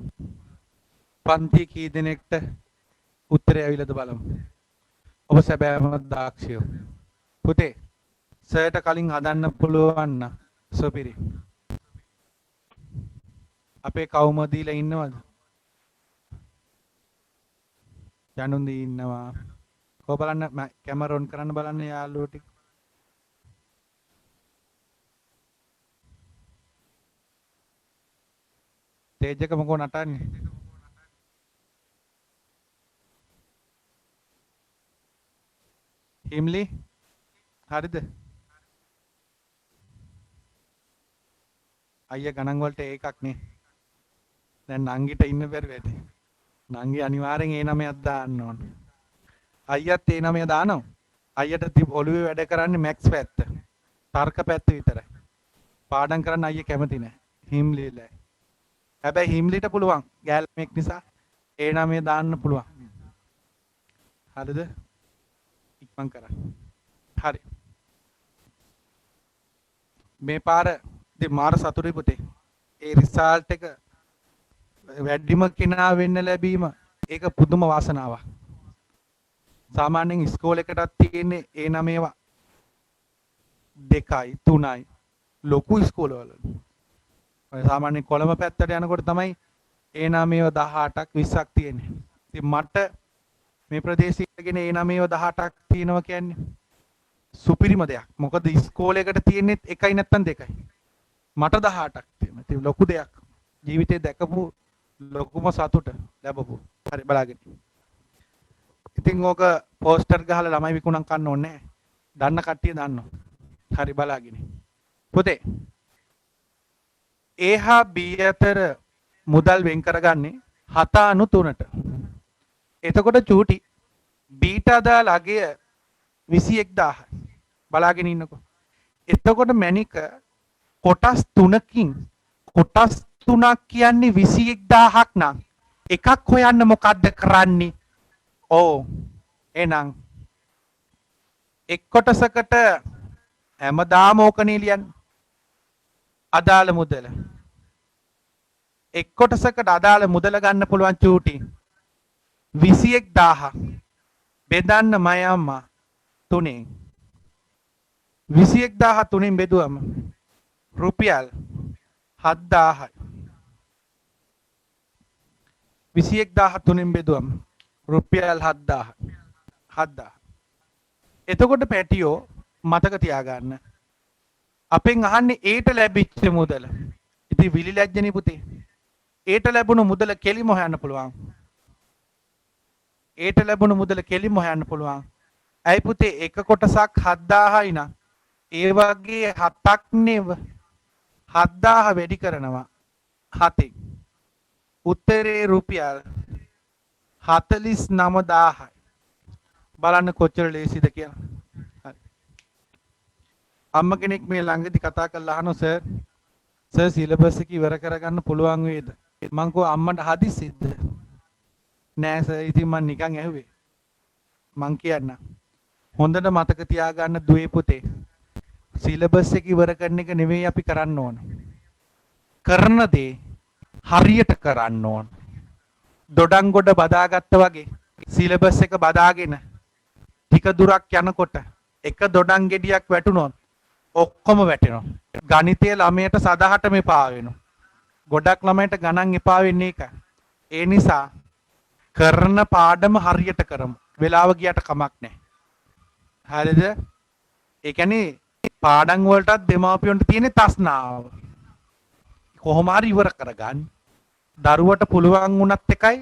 පන්ති කී දෙනෙක්ට උත්තරය ඇවිල්ලාද බලමු. ඔබ සැබෑම දාක්ෂයෝ. පුතේ සර්ට කලින් හදන්න පුළුවන් නම් සොපිරි. අපේ කවුම දීලා ඉන්නවද? යනුන්දී ඉන්නවා. කො බලන්න කැමරා ඔන් කරන්න බලන්න යාළුවෝ ටික. ස්ටේජ් එක මොකෝ නටන්නේ? හිම්ලි හරිද? අයියා ගණන් වලට ඒකක් නේ. දැන් නංගිට ඉන්න බැරි වැඩි. නංගි අනිවාර්යෙන් ඒ නමයක් දාන්න ඕන. අයියත් ඒ නමය දානවා. අයියට ඔළුවේ වැඩ කරන්නේ මැක්ස් පැත්ත. තර්ක පැත්ත විතරයි. පාඩම් කරන්න අයියා කැමති නැහැ. හිම්ලිලා. හැබැයි හිම්ලිට පුළුවන්. ගෑල්මෙක් නිසා ඒ නමය දාන්න පුළුවන්. හරිද? ඉක්මන් කරන්න. හරි. මේ පාර ඉතින් මාර සතුටුයි පුතේ. ඒ රිසල්ට් එක වැඩිම කෙනා වෙන්න ලැබීම ඒක පුදුම වාසනාවක්. සාමාන්‍යයෙන් ඉස්කෝලේ එකටත් තියෙන්නේ ඒ නම ඒවා 2යි 3යි ලොකු ඉස්කෝලවල. ඔය සාමාන්‍යයෙන් කොළඹ පැත්තට යනකොට තමයි ඒ නම ඒවා 18ක් 20ක් තියෙන්නේ. ඉතින් මට මේ ප්‍රදේශයේගෙන ඒ නම ඒවා 18ක් තියෙනවා කියන්නේ සුපිරිම දෙයක්. මොකද ඉස්කෝලේකට තියෙන්නේ එකයි නැත්තම් දෙකයි. මට 18ක් තියෙනවා. ඉතින් ලොකු දෙයක්. ජීවිතේ දැකපු ලොකුම සතුට ලැබපු. හරි බලාගෙන. ඉතින් ඕක පෝස්ටර් ගහලා ළමයි විකුණන් කන්න ඕනේ නැහැ. දන්න කට්ටිය දන්නවා. හරි බලාගෙන. පුතේ A හා B අතර මුදල් වෙන් කරගන්නේ 7/3ට. එතකොට චූටි B ට අදාළ අගය 21000යි. බලාගෙන ඉන්නකෝ. එතකොට මැනික කොටස් 3කින් කොටස් 3ක් කියන්නේ 21000ක් නම් එකක් හොයන්න මොකද්ද කරන්නේ? ඔව්. එහෙනම් එක් කොටසකට හැමදාම ඕකනේ ලියන්නේ. අදාළ මුදල. එක් කොටසකට අදාළ මුදල ගන්න පුළුවන් චූටි 21,000 බෙදන්න මයම්ම 3න් 21,000 3න් බෙදුවම රුපියල් 7,000යි. 21,000 3න් බෙදුවම රුපියල් 7,000යි. 7,000. එතකොට පැටියෝ මතක තියාගන්න. අපෙන් අහන්නේ ඒට ලැබිච්ච මුදල. ඉතින් විලි ලැජ්ජනේ පුතේ. ඒට ලැබුණු මුදල කෙලිම හොයන්න පුළුවන්. ඒට ලැබුණු මුදල කෙලිම හොයන්න පුළුවන්. ඇයි පුතේ එක කොටසක් 7,000යි නම් ඒ වගේ 7ක් නෙව 7,000 වැඩි කරනවා 7න්. උත්තරේ රුපියල් 49,000යි. බලන්න කොච්චර ලේසිද කියලා. හරි. අම්ම කෙනෙක් මේ ළඟදී කතා කරලා අහනවා සර් සිලබස් එක ඉවර කරගන්න පුළුවන් වේද? මං කෝ අම්මට හදිස්සියද? නෑ සර් ඉතින් මං නිකන් ඇහුවේ. මං කියන්න. හොඳට මතක තියාගන්න දුවේ පුතේ. සිලබස් එක ඉවර කරන එක නෙවෙයි අපි කරන්න ඕන. කරන දේ හරියට කරන්න ඕන. දොඩම් ගොඩ බදාගත්තා වගේ සිලබස් එක බදාගෙන ටික දුරක් යනකොට එක දොඩම් ගෙඩියක් වැටුනොත් ඔක්කොම වැටෙනවා. ගණිතයේ ළමයට සදහටම එපා වෙනවා. ගොඩක් ළමයට ගණන් එපා වෙන්නේ ඒක. ඒ නිසා කරන පාඩම හරියට කරමු. වෙලාව ගියට කමක් නැහැ. හරිද? ඒ කියන්නේ පාඩම් වලටත් දෙමාපියන්ට තියෙන තස්නාව. කොහොම හරි ඉවර කරගන්න. දරුවට පුළුවන් වුණත් එකයි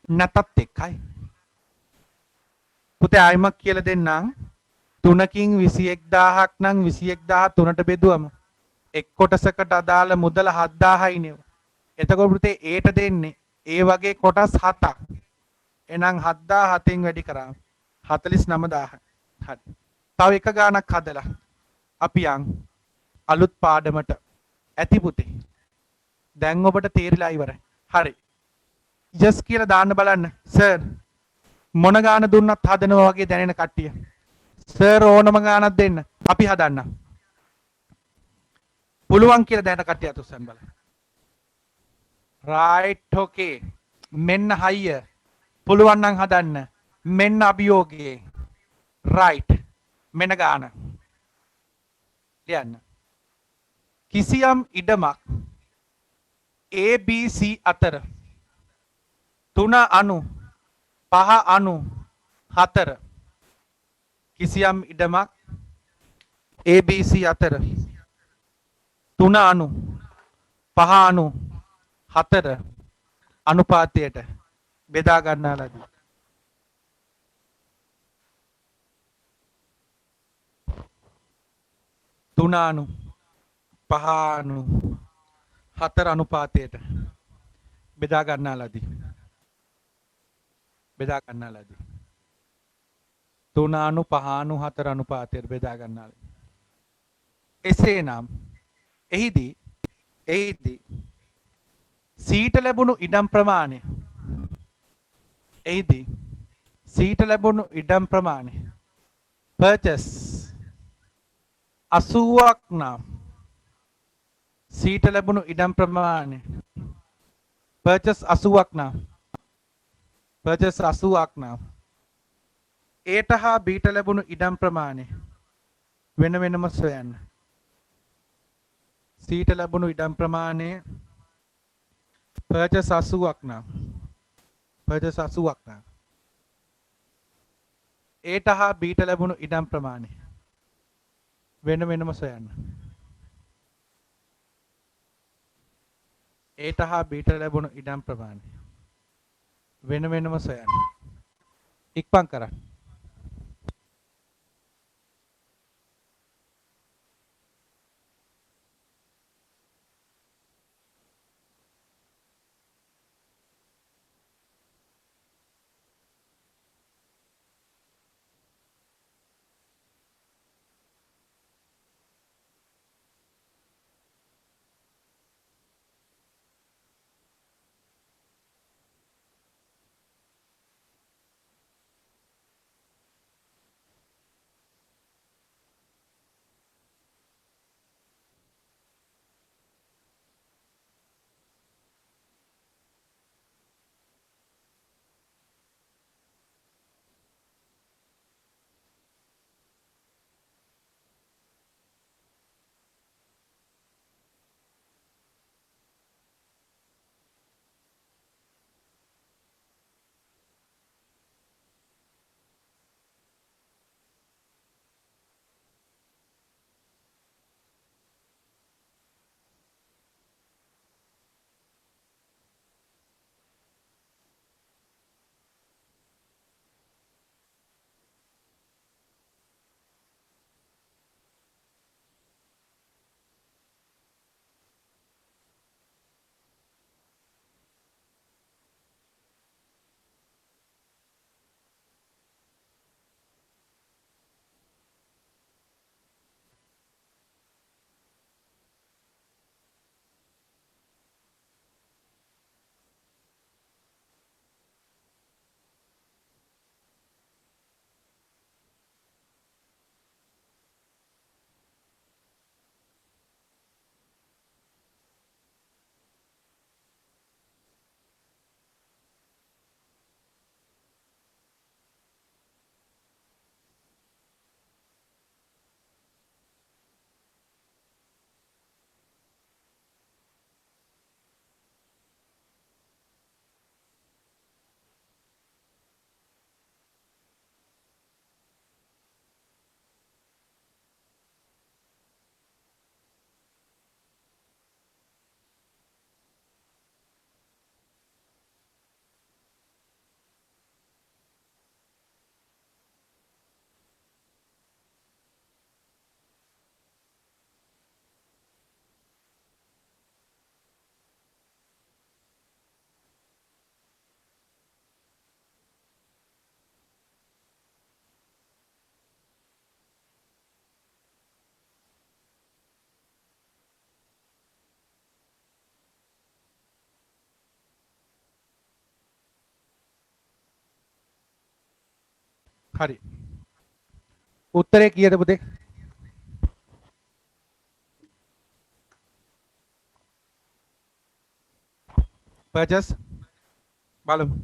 නැතත් එකයි. පුතේ ආයිමක් කියලා දෙන්නම්. 3කින් 21,000ක් නම් 21,000 3ට බෙදුවම එක් කොටසකට අදාළ මුදල 7,000යි නේ. එතකොට පුතේ ඒට දෙන්නේ ඒ වගේ කොටස් 7ක්. එහෙනම් 7,000 වැඩි කරා 49,000. හරි. තව එක ගාණක් හදලා අපි යන් අලුත් පාඩමට ඇති පුතේ. දැන් ඔබට තේරිලා ඉවරයි. හරි. ජස් කියලා දාන්න බලන්න. සර් මොන ගාන දුන්නත් හදනවා වගේ දැනෙන කට්ටිය. සර් ඕනම ගානක් දෙන්න. අපි හදන්න. පුළුවන් කියලා දැනන කට්ටිය අතුස්සන් බලන්න. right okay. මෙන්න හයිය. පුළුවන් නම් හදන්න. මෙන්න අභියෝගයේ. right. මෙන්න ගාන. ලියන්න. කිසියම් ඉඩමක් ABC අතර 3 අණු 5 අණු 4 කිසියම් ඉඩමක් ABC අතර 3 අණු 5 අණු 4 අනුපාතයට බෙදා ගන්නා ලදී. තුන අණු 5 අණු 4 අනුපාතයට බෙදා ගන්නා ලදී. බෙදා ගන්නා ලදී. 3 අණු 5 අණු 4 අනුපාතයට බෙදා ගන්නා ලදී. එසේනම් එහිදී සීට ලැබුණු ඉඩම් ප්‍රමාණය purchase 80ක් නම් සීට ලැබුණු ඉඩම් ප්‍රමාණය purchase 80ක් නම් ඒට හා බීට ලැබුණු ඉඩම් ප්‍රමාණය වෙන වෙනම සොයන්න. සීට ලැබුණු ඉඩම් ප්‍රමාණය purchase 80ක් නම් ඒට හා බීට ලැබුණු ඉඩම් ප්‍රමාණය වෙන වෙනම සොයන්න. ඒට හා බීට ලැබුණු ඉඩම් ප්‍රමාණය වෙන වෙනම සොයන්න. ඉක්මන් කරන්න. හරි. උත්තරේ කීයද පුතේ? purchase බලමු.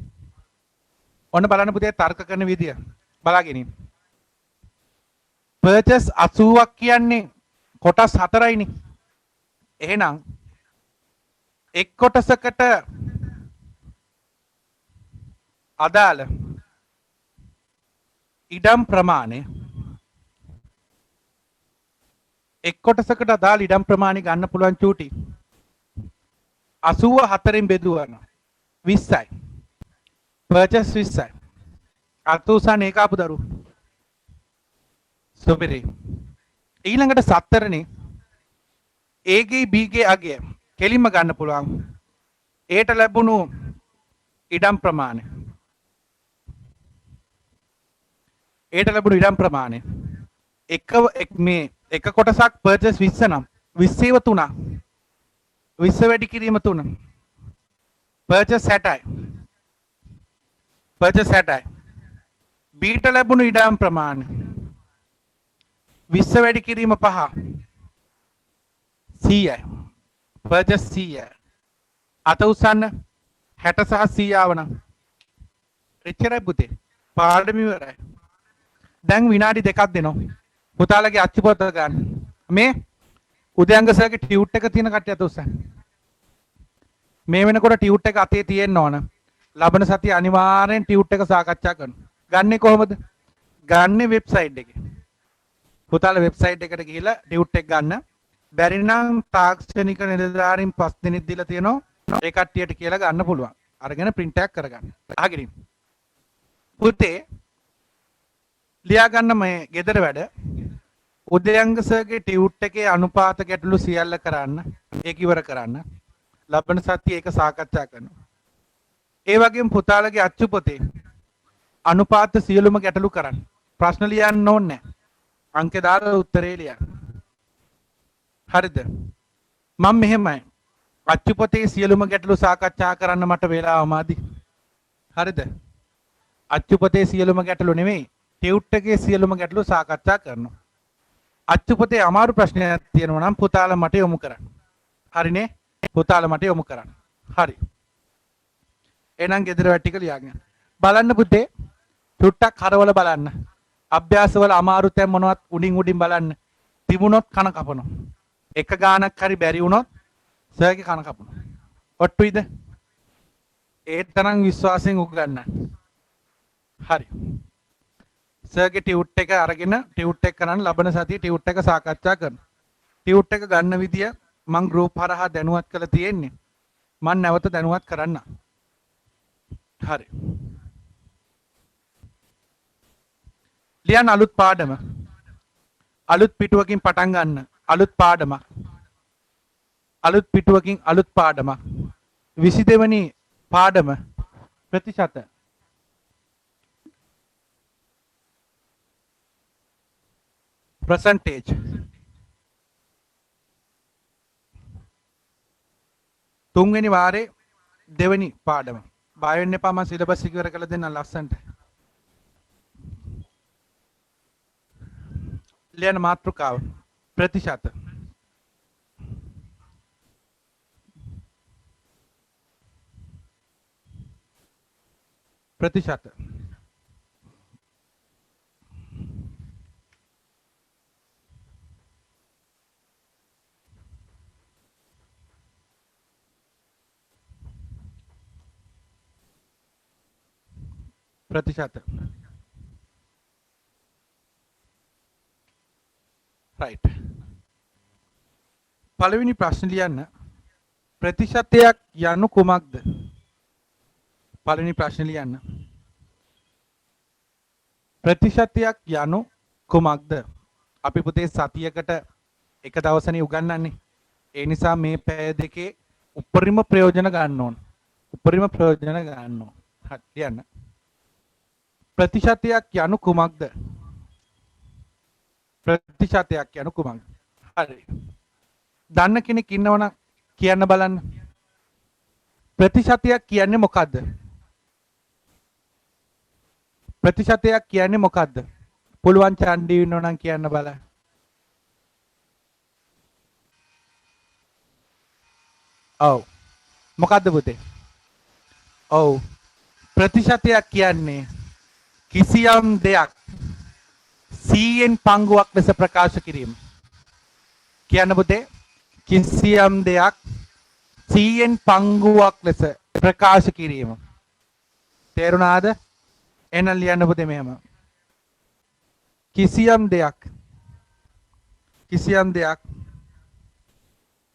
ඔන්න බලන්න පුතේ තර්ක කරන විදිය. බලාගෙන ඉන්න. purchase 80ක් කියන්නේ කොටස් 4යිනේ. එහෙනම් එක් කොටසකට අදාළ ඉඩම් ප්‍රමාණය එක් කොටසකට අදාළ ඉඩම් ප්‍රමාණය ගන්න පුළුවන් චූටි 84න් බෙදුවම 20යි. purchase 20යි. අතුසන් ඒක ආපු දරු. සුපිරි. ඊළඟට 7තරනේ A ගේ B ගේ අගය කෙලින්ම ගන්න පුළුවන්. ඒට ලැබුණු ඉඩම් ප්‍රමාණය. ඒට ලැබුණු ඉඩම් ප්‍රමාණය. එක කොටසක් purchase 20 නම් 20 ඒව 3. 20 වැඩි කිරීම 3. purchase 60යි. purchase 60යි. B ට ලැබුණු ඉඩම් ප්‍රමාණය 20 වැඩි කිරීම 5. 100යි. purchase 100යි. අත උස්සන්න 60 සහ 100 ආවනම් එච්චරයි පුතේ. පාඩම ඉවරයි. දැන් විනාඩි 2ක් දෙනවා. පුතාලගේ අච්චු පොත ගන්න. මේ උදයන්ග සර්ගේ ටියුට් එක තියෙන කට්ටිය අත උස්සන්න. මේ වෙනකොට ටියුට් එක අතේ තියෙන්න ඕන. ලබන සතිය අනිවාර්යෙන් ටියුට් එක සාකච්ඡා කරනවා. ගන්නෙ කොහොමද? ගන්නෙ වෙබ්සයිට් එකේ. පුතාලා වෙබ්සයිට් එකට ගිහිල්ලා ටියුට් එක ගන්න. බැරි නම් තාක්ෂණික නිලධාරීන් 5 දිනක් දීලා තියෙනවා. ඒ කට්ටියට කියලා ගන්න පුළුවන්. අරගෙන print එකක් කරගන්න. අහගෙන ඉන්න. පුතේ ලියා ගන්න මේ ගෙදර වැඩ උදයන්ග සර්ගේ ටියුට් එකේ අනුපාත ගැටලු සියල්ල කරන්න. ඒක ඉවර කරන්න. ලබන සතියේ ඒක සාකච්ඡා කරනවා. ඒ වගේම පුතාලගේ අච්චු පොතේ අනුපාත සියලුම ගැටලු කරන්න. ප්‍රශ්න ලියන්න ඕනේ නැහැ. අංක දාලා උත්තරේ ලියන්න. හරිද? මම මෙහෙමයි. අච්චු පොතේ සියලුම ගැටලු සාකච්ඡා කරන්න මට වේලාව මාදි. හරිද? අච්චු පොතේ සියලුම ගැටලු නෙමෙයි. ටියුට් එකේ සියලුම ගැටලු සාකච්ඡා කරනවා. අච්චු පොතේ අමාරු ප්‍රශ්නයක් තියෙනවා නම් පුතාලා මට යොමු කරන්න. හරිනේ? පුතාලා මට යොමු කරන්න. හරි. එහෙනම් ගෙදර වැඩ ටික ලියාගෙන. බලන්න පුතේ. චුට්ටක් හරවල බලන්න. අභ්‍යාසවල අමාරු තැන් මොනවත් උඩින් බලන්න. තිබුණොත් කන කපනවා. එක ගානක් හරි බැරි වුණොත් සර්ගේ කන කපනවා. ඔට්ටුයිද? ඒ තරම් විශ්වාසයෙන් උගන්වන්න. හරි. සර්ගේ ටියුට් එක අරගෙන ටියුට් එක කරන් ලබන සතියේ ටියුට් එක සාකච්ඡා කරනවා. ටියුට් එක ගන්න විදිය මම ගෲප් හරහා දැනුවත් කරලා තියෙන්නේ. මම නැවත දැනුවත් කරන්න. හරි. ලියන්න අලුත් පාඩම. අලුත් පිටුවකින් පටන් ගන්න. අලුත් පාඩමක්. අලුත් පිටුවකින් අලුත් පාඩමක්. 22 වෙනි පාඩම ප්‍රතිශත percentage තුන්වෙනි වාරේ දෙවෙනි පාඩම. බය වෙන්න එපා මම සිලබස් එක ඉවර කරලා දෙන්නම් ලස්සනට. ලියන මාතෘකාව ප්‍රතිශත ප්‍රතිශත ප්‍රතිශත right. පළවෙනි ප්‍රශ්න ලියන්න ප්‍රතිශතයක් යනු කුමක්ද? පළවෙනි ප්‍රශ්න ලියන්න ප්‍රතිශතයක් යනු කුමක්ද? අපි පුතේ සතියකට එක දවසනේ උගන්වන්නේ. ඒ නිසා මේ පැය දෙකේ උපරිම ප්‍රයෝජන ගන්න ඕන. උපරිම ප්‍රයෝජන ගන්න ඕන. හරි ලියන්න. ප්‍රතිශතයක් යනු කුමක්ද? ප්‍රතිශතයක් යනු කුමක්ද? හරි. දන්න කෙනෙක් ඉන්නවනම් කියන්න බලන්න. ප්‍රතිශතයක් කියන්නේ මොකද්ද? ප්‍රතිශතයක් කියන්නේ මොකද්ද? පුළුවන් චන්ඩි ඉන්නෝ නම් කියන්න බලන්න. ඔව්. මොකද්ද පුතේ? ඔව්. ප්‍රතිශතයක් කියන්නේ කිසියම් දෙයක් 100න් පංගුවක් ලෙස ප්‍රකාශ කිරීම. කියන්න පුතේ කිසියම් දෙයක් 100න් පංගුවක් ලෙස ප්‍රකාශ කිරීම. තේරුණාද? එහෙනම් ලියන්න පුතේ මෙහෙම. කිසියම් දෙයක්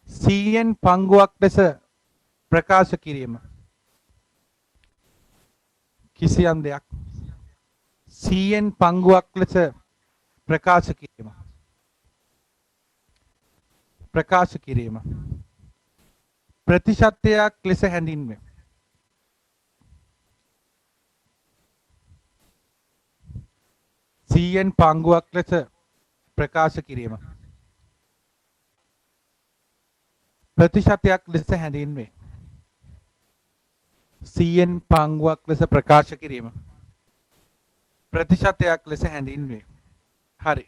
100න් පංගුවක් ලෙස ප්‍රකාශ කිරීම. කිසියම් දෙයක් 100න් පංගුවක් ලෙස ප්‍රකාශ කිරීම. ප්‍රකාශ කිරීම. ප්‍රතිශතයක් ලෙස හැඳින්වේ. සීයෙන් පංගුවක් ලෙස ප්‍රකාශ කිරීම. ප්‍රතිශතයක් ලෙස හැඳින්වේ. සීයෙන් පංගුවක් ලෙස ප්‍රකාශ කිරීම. ප්‍රතිශතයක් ලෙස හැඳින්වේ. හරි.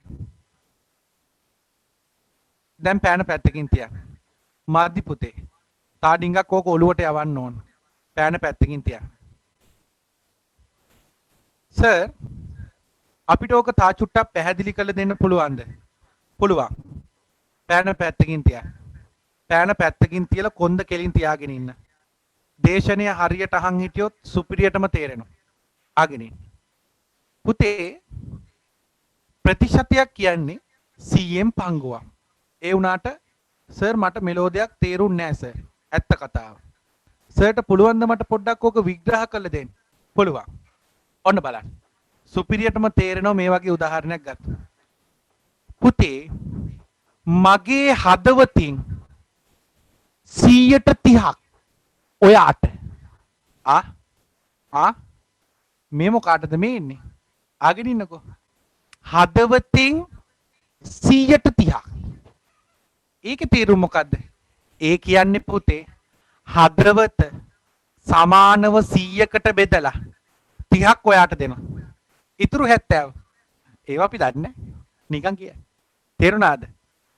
දැන් පෑන පැත්තකින් තියන්න. මාධ්‍ය පුතේ. තා ඩිංගක් ඕක ඔලුවට යවන්න ඕන. පෑන පැත්තකින් තියන්න. සර් අපිට ඕක තා චුට්ටක් පැහැදිලි කරලා දෙන්න පුළුවන්ද? පුළුවන්. පෑන පැත්තකින් තියන්න. පෑන පැත්තකින් තියලා කොන්ද කෙලින් තියාගෙන ඉන්න. දේශනය හරියට අහන් හිටියොත් සුපිරියටම තේරෙනවා. ආගෙන ඉන්න. පුතේ ප්‍රතිශතයක් කියන්නේ 100න් පංගුවක්. ඒ වුණාට සර් මට මෙලෝඩියක් තේරුන්නේ නැහැ සර්. ඇත්ත කතාව. සර්ට පුළුවන් ද මට පොඩ්ඩක් ඕක විග්‍රහ කරලා දෙන්න? පුළුවන්. ඔන්න බලන්න. සුපිරියටම තේරෙනවා මේ වගේ උදාහරණයක් ගත්තා. පුතේ මගේ හදවතින් 130ක් ඔයාට මේ මොකාටද මේ ඉන්නේ? ආගෙන ඉන්නකෝ. හදවතින් 130ක්. ඒකේ තේරුම මොකද්ද? ඒ කියන්නේ පුතේ හදවත සමානව 100කට බෙදලා 30ක් ඔයාට දෙනවා. ඉතුරු 70. ඒවා අපි දන්නේ නිකන් කියයි. තේරුණාද?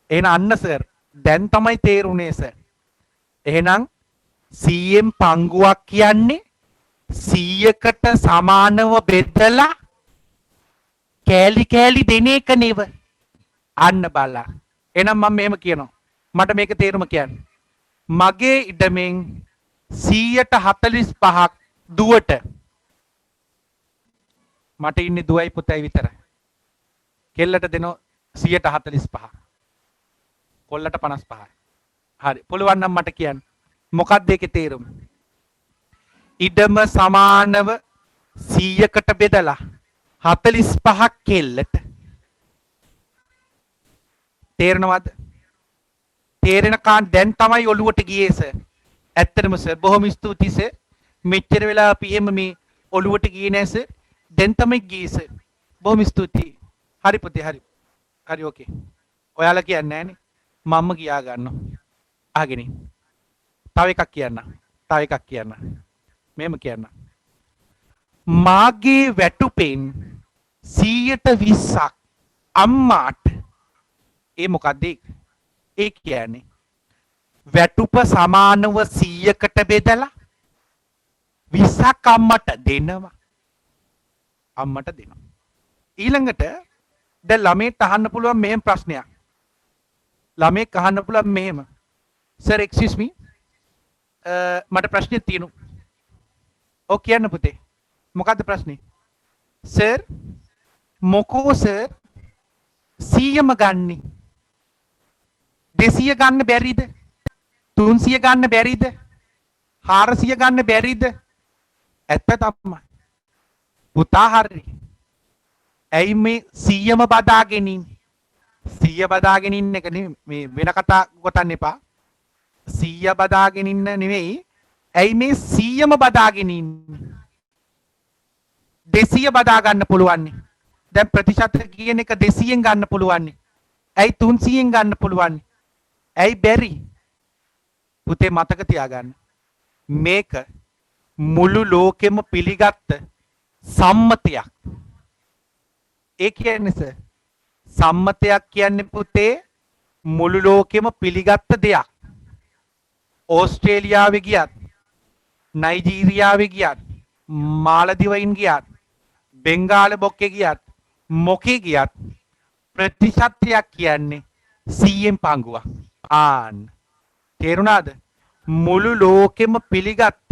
එහෙනම් අන්න සර් දැන් තමයි තේරුනේ සර්. එහෙනම් 100න් පංගුවක් කියන්නේ 100කට සමානව බෙදලා කෑලි කෑලි දෙන එක නෙව. අන්න බලන්න. එහෙනම් මම මෙහෙම කියනවා. මට මේක තේරුම කියන්න. මගේ ඉඩමෙන් 145ක් දුවට මට ඉන්නේ දුවයි පුතයි විතරයි. කෙල්ලට දෙනවා 145. කොල්ලට 55යි. හරි. පුළුවන් නම් මට කියන්න. මොකක්ද ඒකේ තේරුම? ඉඩම සමානව 100කට බෙදලා 45ක් කෙල්ලට. තේරෙනවද? තේරෙනකන් දැන් තමයි ඔළුවට ගියේ සර්. ඇත්තටම සර් බොහොම ස්තුතියි සර්. මෙච්චර වෙලා අපි එහෙම මේ ඔළුවට ගියේ නෑ සර්. දැන් තමයි ගියේ සර්. බොහොම ස්තුතියි. හරි පුතේ හරි. හරි ඕකේ. ඔයාලා කියන්නේ නෑනේ. මම්ම කියා ගන්නවා. අහගෙන ඉන්න. තව එකක් කියන්න. මෙහෙම කියන්න. මාගේ වැටුපෙන් 120ක් අම්මාට. ඒ මොකක්ද ඒ කියන්නේ? වැටුප සමානව 100කට බෙදලා 20ක් අම්මට දෙනවා. ඊළඟට දැන් ළමයට අහන්න පුළුවන් මෙහෙම ප්‍රශ්නයක්. ළමෙක් අහන්න පුළුවන් මෙහෙම. සර් එක්ස්කියුස් මී. මට ප්‍රශ්නයක් තියෙනවා. ඔව් කියන්න පුතේ. මොකද්ද ප්‍රශ්නේ? සර් මොකෝ සර් 100ම ගන්නේ? 200 ගන්න බැරිද? 300 ගන්න බැරිද? 400 ගන්න බැරිද? ඇත්ත තමයි. පුතා හරි. ඇයි මේ 100ම බදාගෙන ඉන්නේ? 100 බදාගෙන ඉන්න එක මේ වෙන කතා ගොතන්න එපා. 100 බදාගෙන ඉන්න නෙවෙයි. ඇයි මේ 100ම බදාගෙන ඉන්නේ? 200 බදා ගන්න පුළුවන්. දැන් ප්‍රතිශත කියන එක 200ෙන් ගන්න පුළුවන්. ඇයි 300ෙන් ගන්න පුළුවන්? ඇයි බැරි? පුතේ මතක තියාගන්න. මේක මුළු ලෝකෙම පිළිගත්ත සම්මතයක්. ඒ කියන්නේ සර් සම්මතයක් කියන්නේ පුතේ මුළු ලෝකෙම පිළිගත්ත දෙයක්. ඕස්ට්‍රේලියාවේ ගියත් නයිජීරියාවේ ගියත් මාලදිවයින් ගියත් බෙන්ගාල බොක්කේ ගියත් මොකේ ගියත් ප්‍රතිශතයක් කියන්නේ 100න් පංගුවක්. ආන්න තේරුණාද? මුළු ලෝකෙම පිළිගත්ත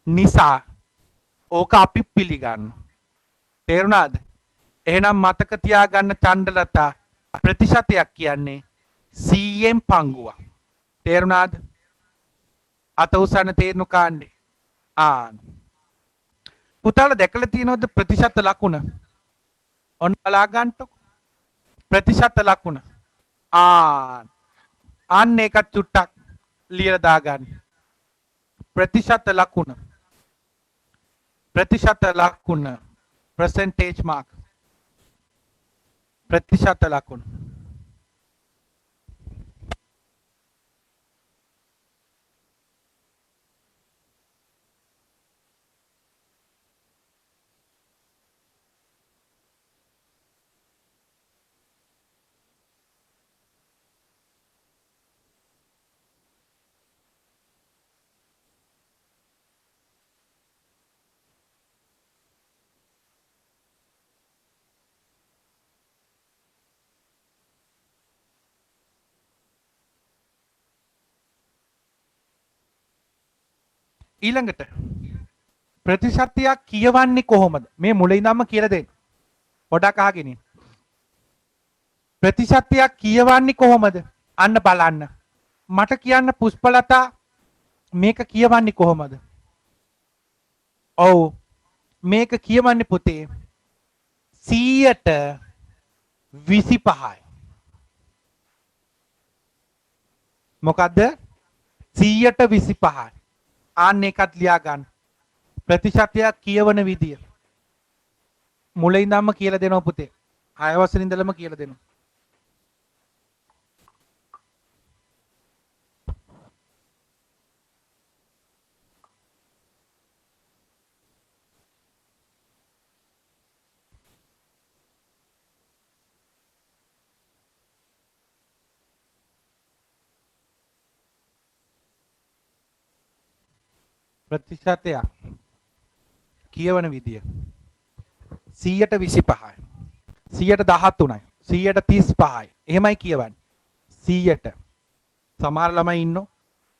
නිසා ඕක අපි පිළිගන්න. තේරුණාද? එහෙනම් මතක තියාගන්න චණ්ඩලතා ප්‍රතිශතයක් කියන්නේ 100න් පංගුවක්. තේරුණාද? අත උසන්න තේරුණු කාණ්ඩේ. ආන්න පුතාලා දැකලා තියෙනවද ප්‍රතිශත ලකුණ? ඔන්න බලා ගන්නකො. ප්‍රතිශත ලකුණ. අන්න එකත් චුට්ටක් ලියලා දාගන්න. ප්‍රතිශත ලකුණ. ප්‍රතිශත ලකුණ. percentage mark. ප්‍රතිශත ලකුණ. ඊළඟට ප්‍රතිශතයක් කියවන්නේ කොහොමද? මේ මුලින් ඉඳන්ම කියලා දෙන්න. පොඩක් අහගෙන ඉන්න. ප්‍රතිශතයක් කියවන්නේ කොහොමද? අන්න බලන්න. මට කියන්න පුෂ්පලතා මේක කියවන්නේ කොහොමද? ඔව් මේක කියවන්නේ පුතේ 100ට 25යි. මොකද්ද? 100ට 25යි. ආන්න එකත් ලියා ගන්න. ප්‍රතිශතයක් කියවන විදිය. මුලින් ඉඳන්ම කියලා දෙනවා පුතේ. 6 වසරේ ඉඳලම කියලා දෙනවා. ප්‍රතිශතයක් කියවන විදිය 100ට 25යි 100ට 13යි 100ට 35යි එහෙමයි කියවන්නේ 100ට. සමහර ළමයි ඉන්නෝ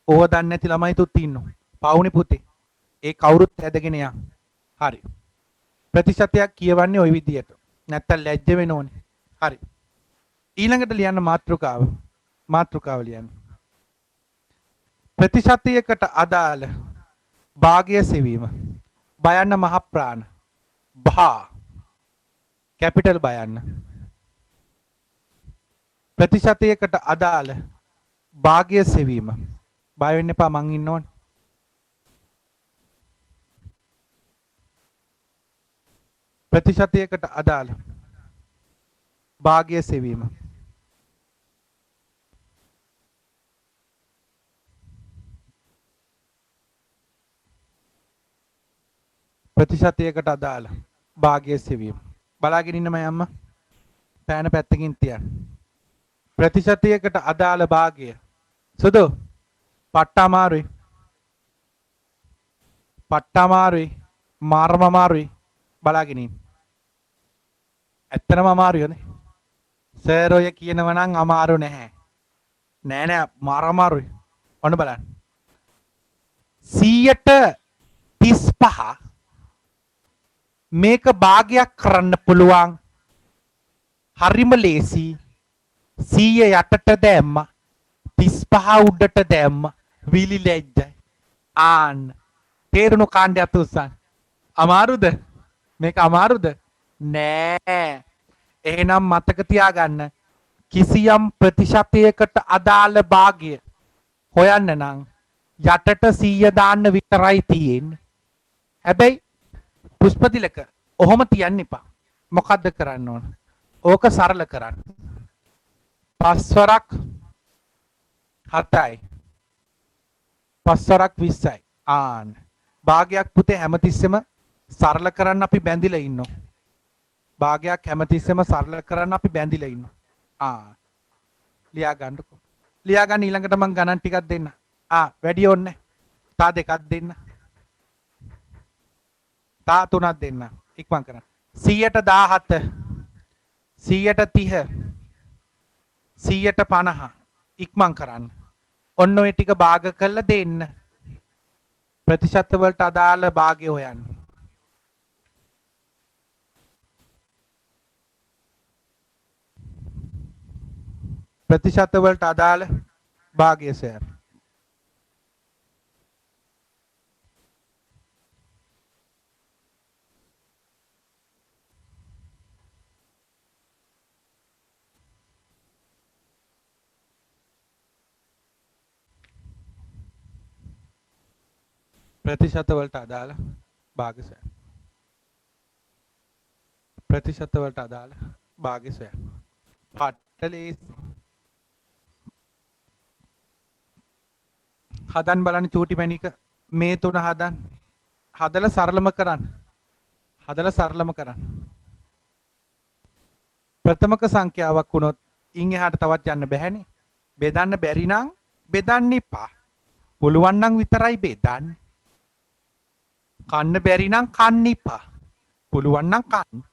ඕව දන්නේ නැති ළමයිතුත් ඉන්නෝ. පවුනේ පුතේ. ඒ කවුරුත් ඇදගෙන යන්. හරි. ප්‍රතිශතයක් කියවන්නේ ওই විදියට. නැත්තම් ලැජ්ජ වෙන්න ඕනේ. හරි. ඊළඟට ලියන්න මාතෘකාව ලියන්න. ප්‍රතිශතයකට අදාළ භාගය සෙවීම. බයන්න මහ ප්‍රාණ. භා කැපිටල් බයන්න. ප්‍රතිශතයකට අදාළ භාගය සෙවීම. බය වෙන්න එපා මං ඉන්න ඕනේ. ප්‍රතිශතයකට අදාළ භාගය සෙවීම. ප්‍රතිශතයකට අදාළ භාගය සෙවීම. බලාගෙන ඉන්න මම අම්මා. පෑන පැත්තකින් තියන්න. ප්‍රතිශතයකට අදාළ භාගය. සුදු පට්ට අමාරුයි. පට්ට අමාරුයි. මාරම අමාරුයි. බලාගෙන ඉන්න. ඇත්තටම අමාරුයනේ. සර් ඔය කියනව නම් අමාරු නැහැ. නෑ මාර අමාරුයි. ඔන්න බලන්න. 100ට 35 මේක භාගයක් කරන්න පුළුවන්. හරිම ලේසි. 100 යටට දැම්ම 35 උඩට දැම්ම විලි ලැජ්ජයි. ආන්න තේරුණු කාණ්ඩයත් උස්සන්. අමාරුද? මේක අමාරුද? නෑ. එහෙනම් මතක තියාගන්න කිසියම් ප්‍රතිශතයකට අදාළ භාගය හොයන්න නම් යටට 100 දාන්න විතරයි තියෙන්නේ. හැබැයි පුෂ්පතිලක ඔහොම තියන්න එපා. මොකද්ද කරන්න ඕන? ඕක සරල කරන්න. 5 වරක් 7යි. 5 වරක් 20යි. ආන්න. භාගයක් පුතේ හැමතිස්සෙම සරල කරන්න අපි බැඳිලා ඉන්නවා. භාගයක් හැමතිස්සෙම සරල කරන්න අපි බැඳිලා ඉන්නවා. ලියා ගන්නකො. ලියා ගන්න ඊළඟට මම ගණන් ටිකක් දෙන්න. වැඩි ඕනේ. තා දෙකක් දෙන්න. තා තුනක් දෙන්න. ඉක්මන් කරන්න. 117 130 150 ඉක්මන් කරන්න. ඔන්න ඔය ටික භාග කරලා දෙන්න. ප්‍රතිශත වලට අදාළ භාගය හොයන්න. ප්‍රතිශත වලට අදාළ භාගය සර්. ප්‍රතිශත වලට අදාළ භාගය සර්. ප්‍රතිශත වලට අදාළ භාගය සර්. පට්ටලේ හදන් බලන්න චූටි මැණික මේ තුන හදන් හදලා සරලම කරන්න. හදලා සරලම කරන්න. ප්‍රථමක සංඛ්‍යාවක් වුණොත් ඉන් එහාට තවත් යන්න බැහැනේ. බෙදන්න බැරි නම් බෙදන්න එපා. පුළුවන් නම් විතරයි බෙදන්න. කන්න බැරි නම් කන්න එපා. පුළුවන් නම් කන්න.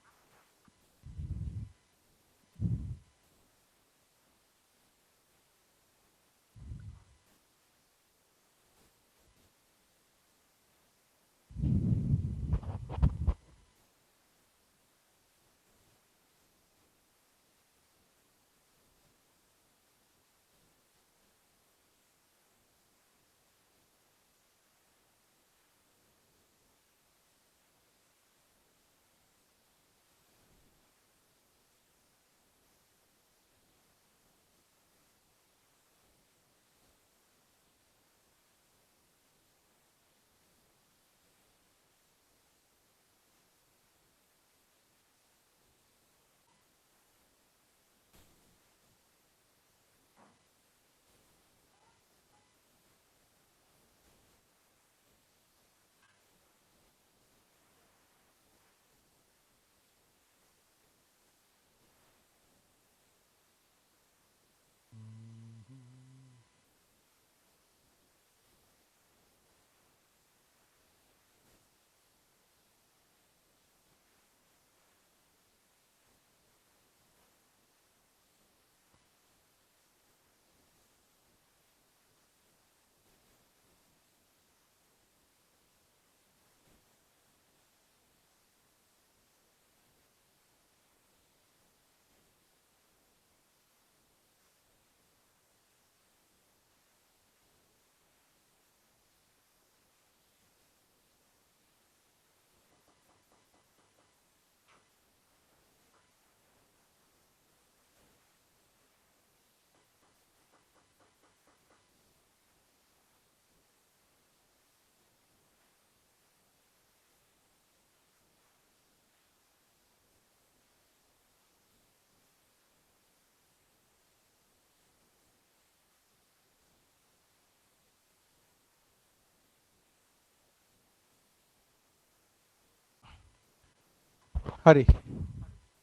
හරි.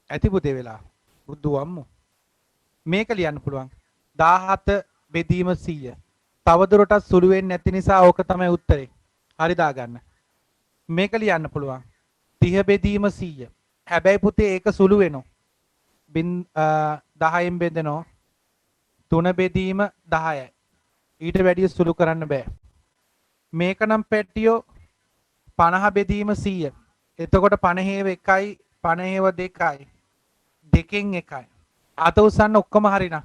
ඇති පුතේ වෙලා. බුදු අම්මෝ. මේක ලියන්න පුළුවන්. 17 බෙදීම 100. තවදුරටත් සුළු වෙන්නේ නැති නිසා ඕක තමයි උත්තරේ. හරි දාගන්න. මේක ලියන්න පුළුවන්. 30 බෙදීම 100. හැබැයි පුතේ ඒක සුළු වෙනවා. 10න් බෙදෙනවා. 3 බෙදීම 10යි. ඊට වැඩිය සුළු කරන්න බෑ. මේක නම් පැටියෝ 50 බෙදීම 100. එතකොට 50 1යි 50 2යි. දෙකෙන් එකයි. අත උස්සන්න ඔක්කොම හරිනම්.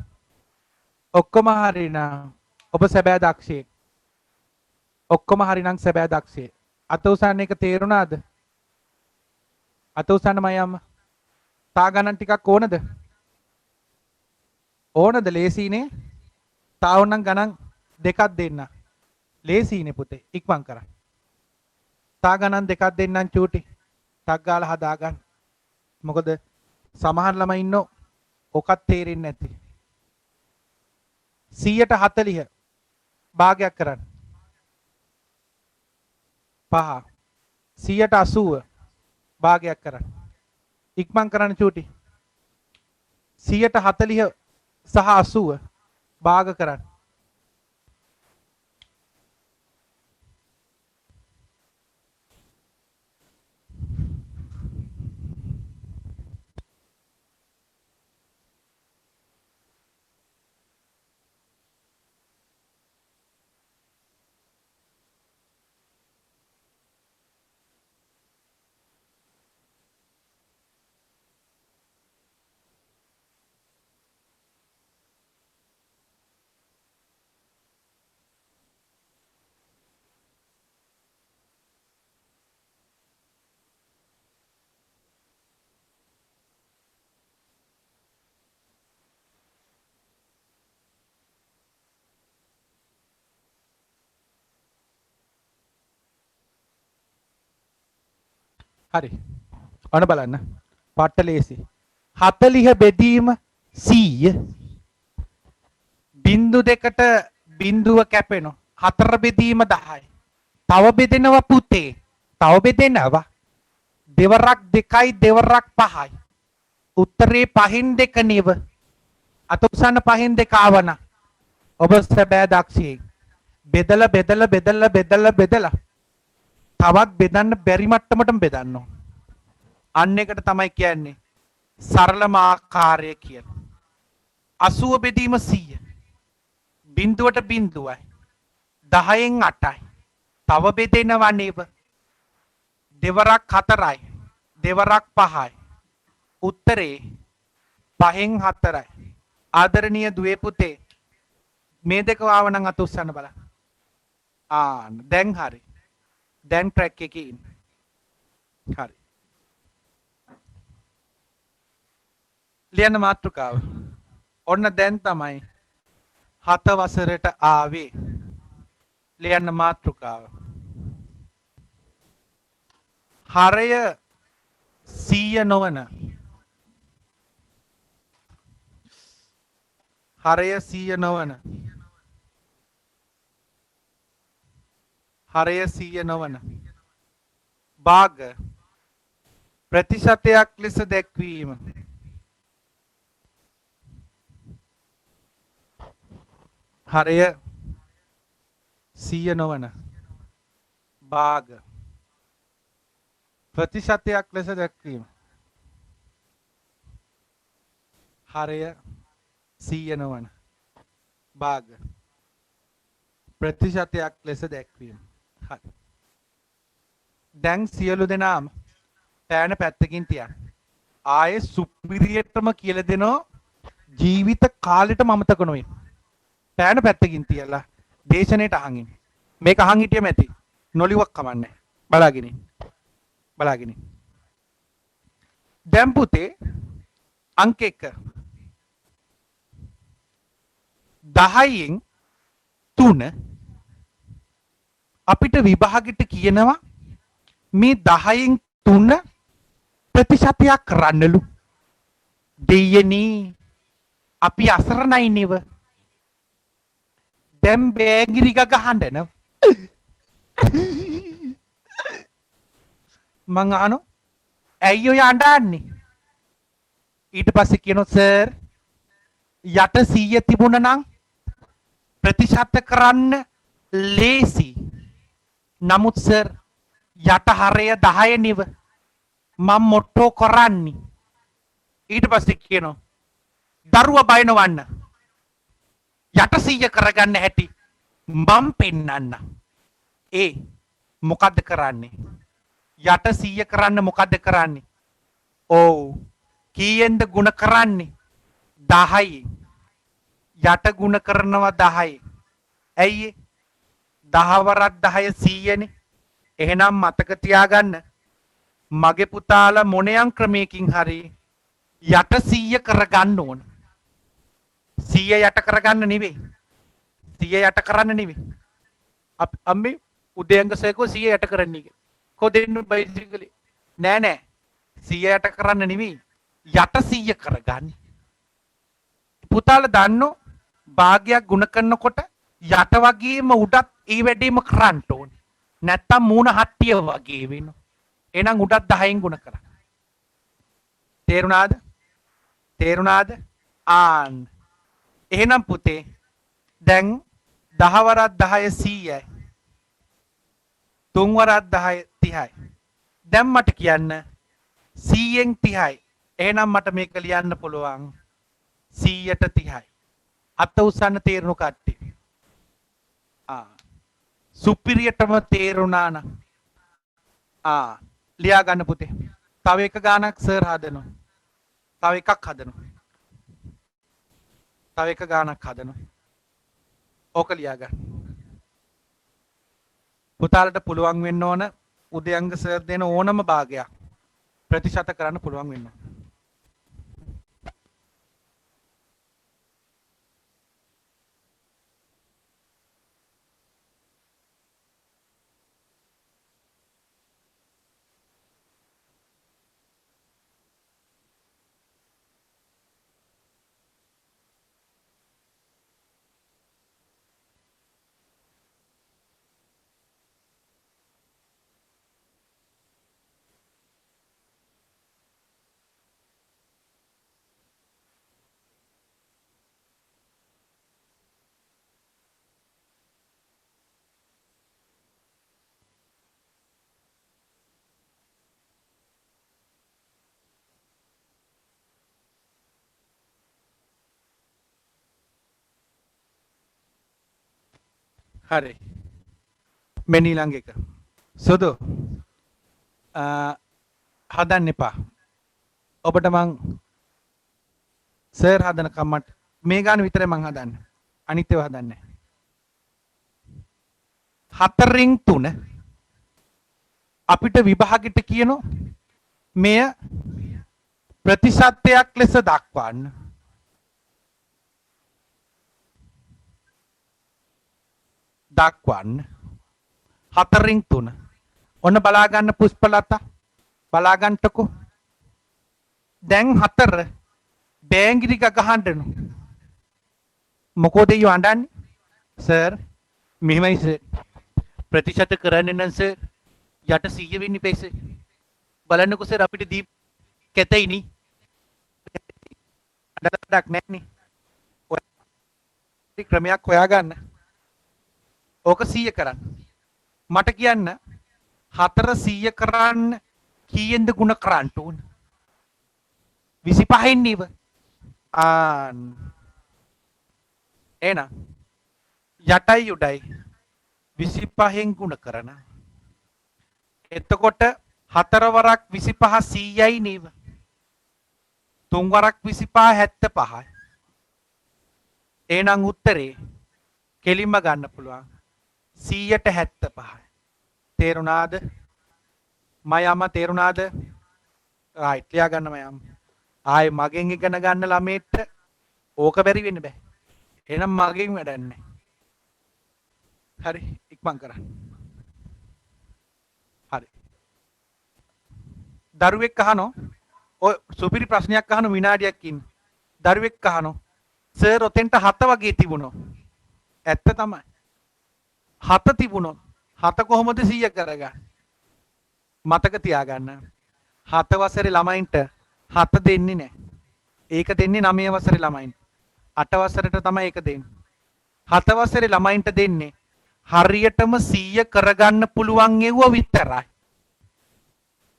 ඔක්කොම හරිනම් ඔබ සැබෑ දක්ෂයෙක්. ඔක්කොම හරිනම් සැබෑ දක්ෂයෙක්. අත උස්සන්න එක තේරුණාද? අත උස්සන්න මයම්. තා ගණන් ටිකක් ඕනද? ඕනද ලේසිනේ? තා ඕනනම් ගණන් දෙකක් දෙන්න. ලේසිනේ පුතේ. ඉක්මන් කරන්න. තා ගණන් දෙකක් දෙන්නම් චූටි. ටක් ගාලා හදාගන්න. මොකද සමහර ළමයි ඉන්නෝ ඔකත් තේරෙන්නේ නැති. 140 භාගයක් කරන්න. 5 180 භාගයක් කරන්න. ඉක්මන් කරන්න චූටි. 140 සහ 80 භාග කරන්න. හරි. ඔන්න බලන්න. පට්ට ලේසි. 40 බෙදීම 100. බිංදු දෙකට බිංදුව කැපෙනවා. 4 බෙදීම 10යි. තව බෙදෙනවා පුතේ. තව බෙදෙනවා. දෙවරක් 2යි දෙවරක් 5යි. උත්තරේ 5න් 2 නෙව. අත උසන්න 5න් 2 ආවන. ඔබ සැබෑ දක්ෂයෙක්. බෙදලා බෙදලා බෙදලා බෙදලා බෙදලා තවත් බෙදන්න බැරි මට්ටමටම බෙදන්න ඕන. අන්න එකට තමයි කියන්නේ සරලම ආකාරය කියලා. 80 බෙදීම 100. බිංදුවට බිංදුවයි. 10න් 8යි. තව බෙදෙනවා නේව. දෙවරක් 4යි. දෙවරක් 5යි. උත්තරේ 5න් 4යි. ආදරණීය දුවේ පුතේ මේ දෙක ආව නම් අත උස්සන්න බලන්න. දැන් හරි. දැන් ට්‍රැක් එකේ ඉන්න. හරි. ලියන්න මාතෘකාව. ඔන්න දැන් තමයි 7 වසරට ආවේ. ලියන්න මාතෘකාව. හරය 100 නොවන. හරය 100 නොවන. හරය 100 නොවන. භාග ප්‍රතිශතයක් ලෙස දැක්වීම. හරය 100 නොවන. භාග ප්‍රතිශතයක් ලෙස දැක්වීම. හරය 100 නොවන. භාග ප්‍රතිශතයක් ලෙස දැක්වීම. හරි. දැන් සියලු දෙනාම පෑන පැත්තකින් තියන්න. ආයේ සුපිරියටම කියලා දෙනවා ජීවිත කාලෙටම අමතක නොවේ. පෑන පැත්තකින් තියලා දේශනෙට අහන් ඉන්න. මේක අහන් හිටියම ඇති. නොලිවක් කමන්නේ. බලාගෙන ඉන්න. බලාගෙන ඉන්න. දැන් පුතේ අංක 1 10න් 3 අපිට විභාගෙට කියනවා මේ 10න් 3 ප්‍රතිශතයක් කරන්නලු. දෙයනේ අපි අසරණයි නෙව. දැන් බෑගිරි ගහන්න නව. මං අහනවා ඇයි ඔය අඬන්නේ? ඊට පස්සේ කියනවා සර් යට 100 තිබුණා නම් ප්‍රතිශත කරන්න ලේසි. නමුත් සර් යට හරය 10 නෙව. මම මොට්ටෝ කරන්නේ. ඊට පස්සේ කියනවා දරුවා බය නොවන්න. යට 100 කරගන්න හැටි මම පෙන්නන්න. මොකද්ද කරන්නේ? යට 100 කරන්න මොකද්ද කරන්නේ? ඔව් කීයෙන්ද ಗುಣ කරන්නේ? 10යි. යට ಗುಣ කරනවා 10යි. ඇයි 10 වරක් 10 100නේ. එහෙනම් මතක තියාගන්න මගේ පුතාලා මොනයම් ක්‍රමයකින් හරි යට 100 කරගන්න ඕන. 100 යට කරගන්න නෙවෙයි. 100 යට කරන්න නෙවෙයි. අම්මේ උදයන්ග සයකෝ 100 යට කරන්නේ කියලා. කො දෙන්න බයිසිකලේ. නෑ නෑ. 100 යට කරන්න නෙවෙයි. යට 100 කරගන්න. පුතාලා දන්නෝ භාගයක් ගුණ කරනකොට යට වගේම උඩත් ඒ වැඩේම කරන්න ඕනේ. නැත්තම් මූණ හට්ටිය වගේ වෙනවා. එහෙනම් උඩත් 10න් ගුණ කරන්න. තේරුණාද? තේරුණාද? ආන්. එහෙනම් පුතේ දැන් 10 වරක් 10 100යි. 3 වරක් 10 30යි. දැන් මට කියන්න 100න් 30යි. එහෙනම් මට මේක ලියන්න පුළුවන් 100ට 30යි. අත උස්සන්න තේරුණු කට්ටිය. සුපිරියටම තේරුණා නම් ලියා ගන්න පුතේ. තව එක ගානක් සර් හදනවා. තව එකක් හදනවා. තව එක ගානක් හදනවා. ඕක ලියා ගන්න. පුතාලට පුළුවන් වෙන්න ඕන උදයංග සර් දෙන ඕනම භාගයක් ප්‍රතිශත කරන්න පුළුවන් වෙන්න ඕන. හරි. මෙන්න ඊළඟ එක. සුදු හදන්න එපා. ඔබට මං සර් හදන කම්මට මේ ගාන විතරයි මං හදන්නේ. අනිත් ඒවා හදන්නේ නැහැ. 4න් 3 අපිට විභාගෙට කියනෝ මෙය ප්‍රතිශතයක් ලෙස දක්වන්න. දක්වන්න 4න් 3 ඔන්න බලා ගන්න පුෂ්පලතා බලා ගන්නටකෝ. දැන් 4 බෑංගිරි ගහන්නු. මොකෝද ඊ අඬන්නේ? සර් මෙහෙමයි සර්. ප්‍රතිශත කරන්නේ නම් සර් යට 100 වෙන්නේ පෙසේ. බලන්නකෝ සර් අපිට දීප් කැතයිනි. අඬක් නැන්නේ. ඔය ක්‍රමයක් හොයාගන්න. ඕක 100 කරන්න. මට කියන්න 4 100 කරන්න කීයෙන්ද ගුණ කරන්න ඕන? 25න් නේද? එහෙනම් යටයි උඩයි 25න් ගුණ කරන. එතකොට 4 වරක් 25 100යි නේද? 3 වරක් 25 75යි. එහෙනම් උත්තරේ කෙලින්ම ගන්න පුළුවන් 100ට 75යි. තේරුණාද? මයම තේරුණාද? රයිට් ලියා ගන්න මයම. ආයේ මගෙන් ඉගෙන ගන්න ළමයට ඕක බැරි වෙන්න බෑ. එහෙනම් මගෙන් වැඩක් නැහැ. හරි ඉක්මන් කරන්න. හරි. දරුවෙක් අහනෝ ඔය සුපිරි ප්‍රශ්නයක් අහන විනාඩියක් ඉන්න. දරුවෙක් අහනෝ සර් ඔතෙන්ට 7 වගේ තිබුණෝ. ඇත්ත තමයි. 7 තිබුණොත් 7 කොහොමද 100 කරගන්නේ? මතක තියාගන්න. 7 වසරේ ළමයින්ට 7 දෙන්නේ නැහැ. ඒක දෙන්නේ 9 වසරේ ළමයින්ට. 8 වසරට තමයි ඒක දෙන්නේ. 7 වසරේ ළමයින්ට දෙන්නේ හරියටම 100 කරගන්න පුළුවන් ඒව විතරයි.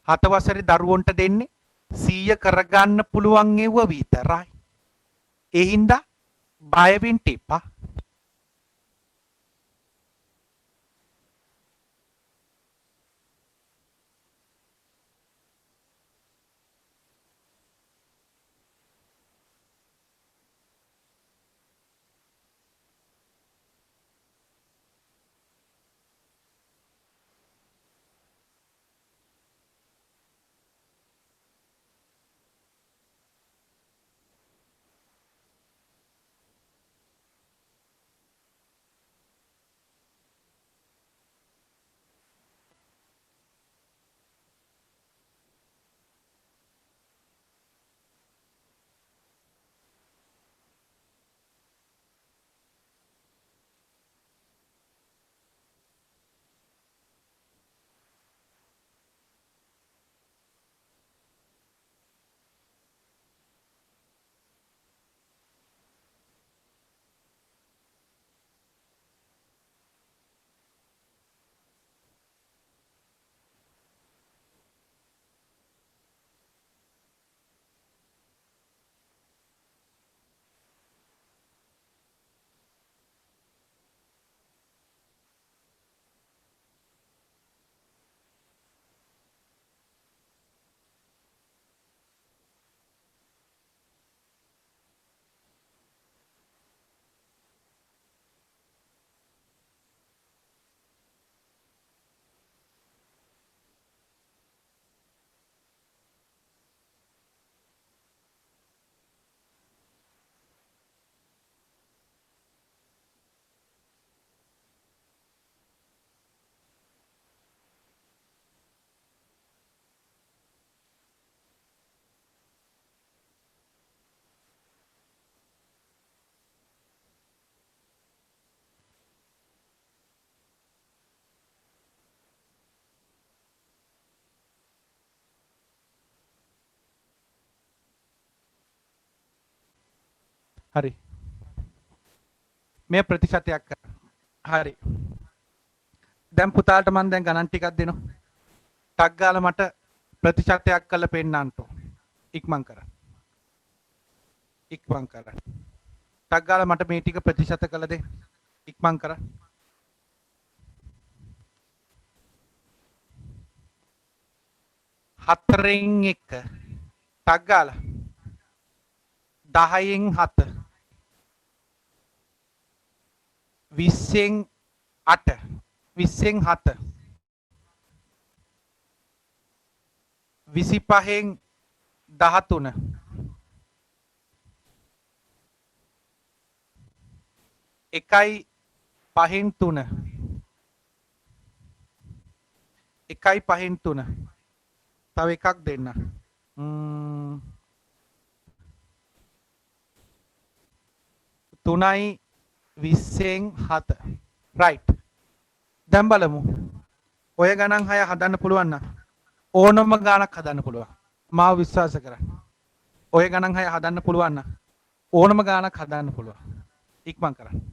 7 වසරේ දරුවන්ට දෙන්නේ 100 කරගන්න පුළුවන් ඒව විතරයි. ඒ හින්දා බය වෙන්න එපා. හරි. මේ ප්‍රතිශතයක් කරන්න. හරි. දැන් පුතාට මම දැන් ගණන් ටිකක් දෙනවා. ටක් ගාලා මට ප්‍රතිශතයක් කරලා පෙන්නන්නට. ඉක්මන් කරන්න. ඉක්මන් කරන්න. ටක් ගාලා මට මේ ටික ප්‍රතිශත කරලා දෙන්න. ඉක්මන් කරන්න. 4න් 1 ටක් ගාලා 10න් 7 20න් 8 20න් 7 25න් 13 එකයි 5න් 3 එකයි 5න් 3 තව එකක් දෙන්න. 3යි 20න් 7 රයිට්. දැන් බලමු. ඔය ගණන් 6 හදන්න පුළුවන් නම් ඕනම ගානක් හදන්න පුළුවන්. මාව විශ්වාස කරන්න. ඔය ගණන් 6 හදන්න පුළුවන් නම් ඕනම ගානක් හදන්න පුළුවන්. ඉක්මන් කරන්න.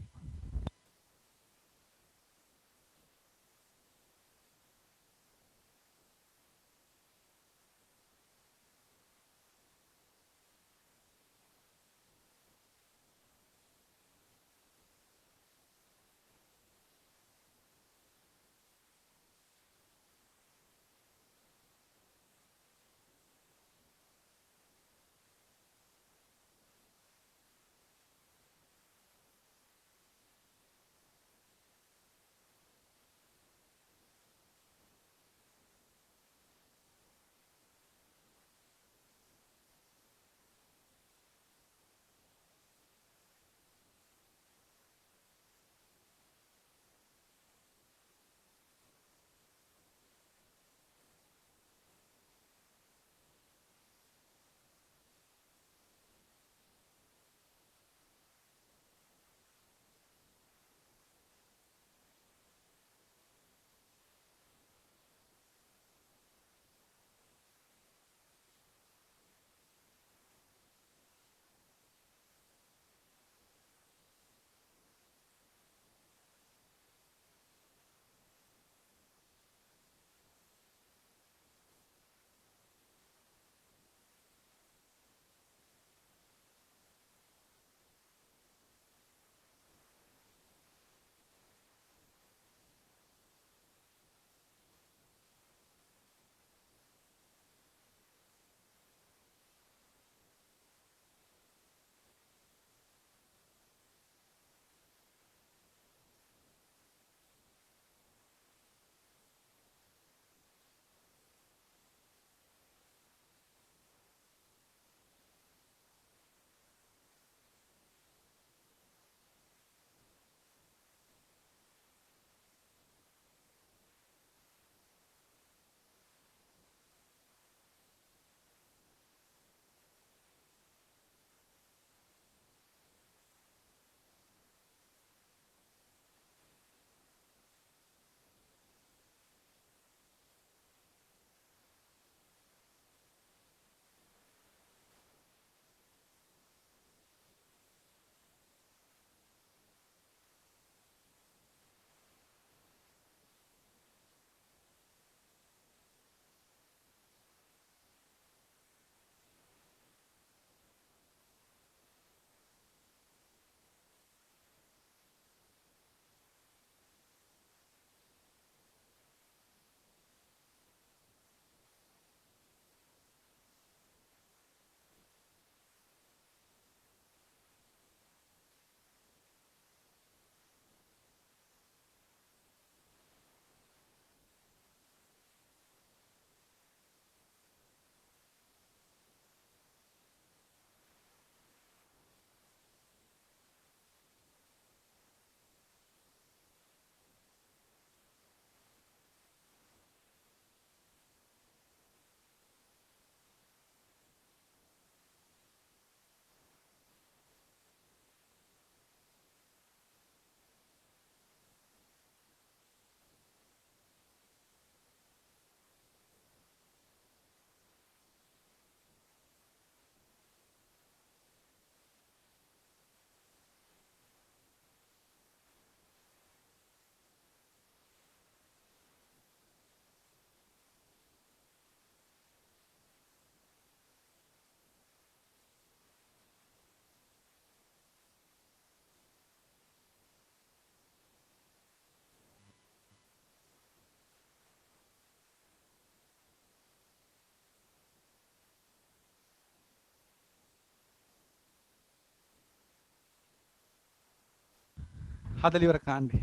හදලා ඉවර කාණ්ඩේ.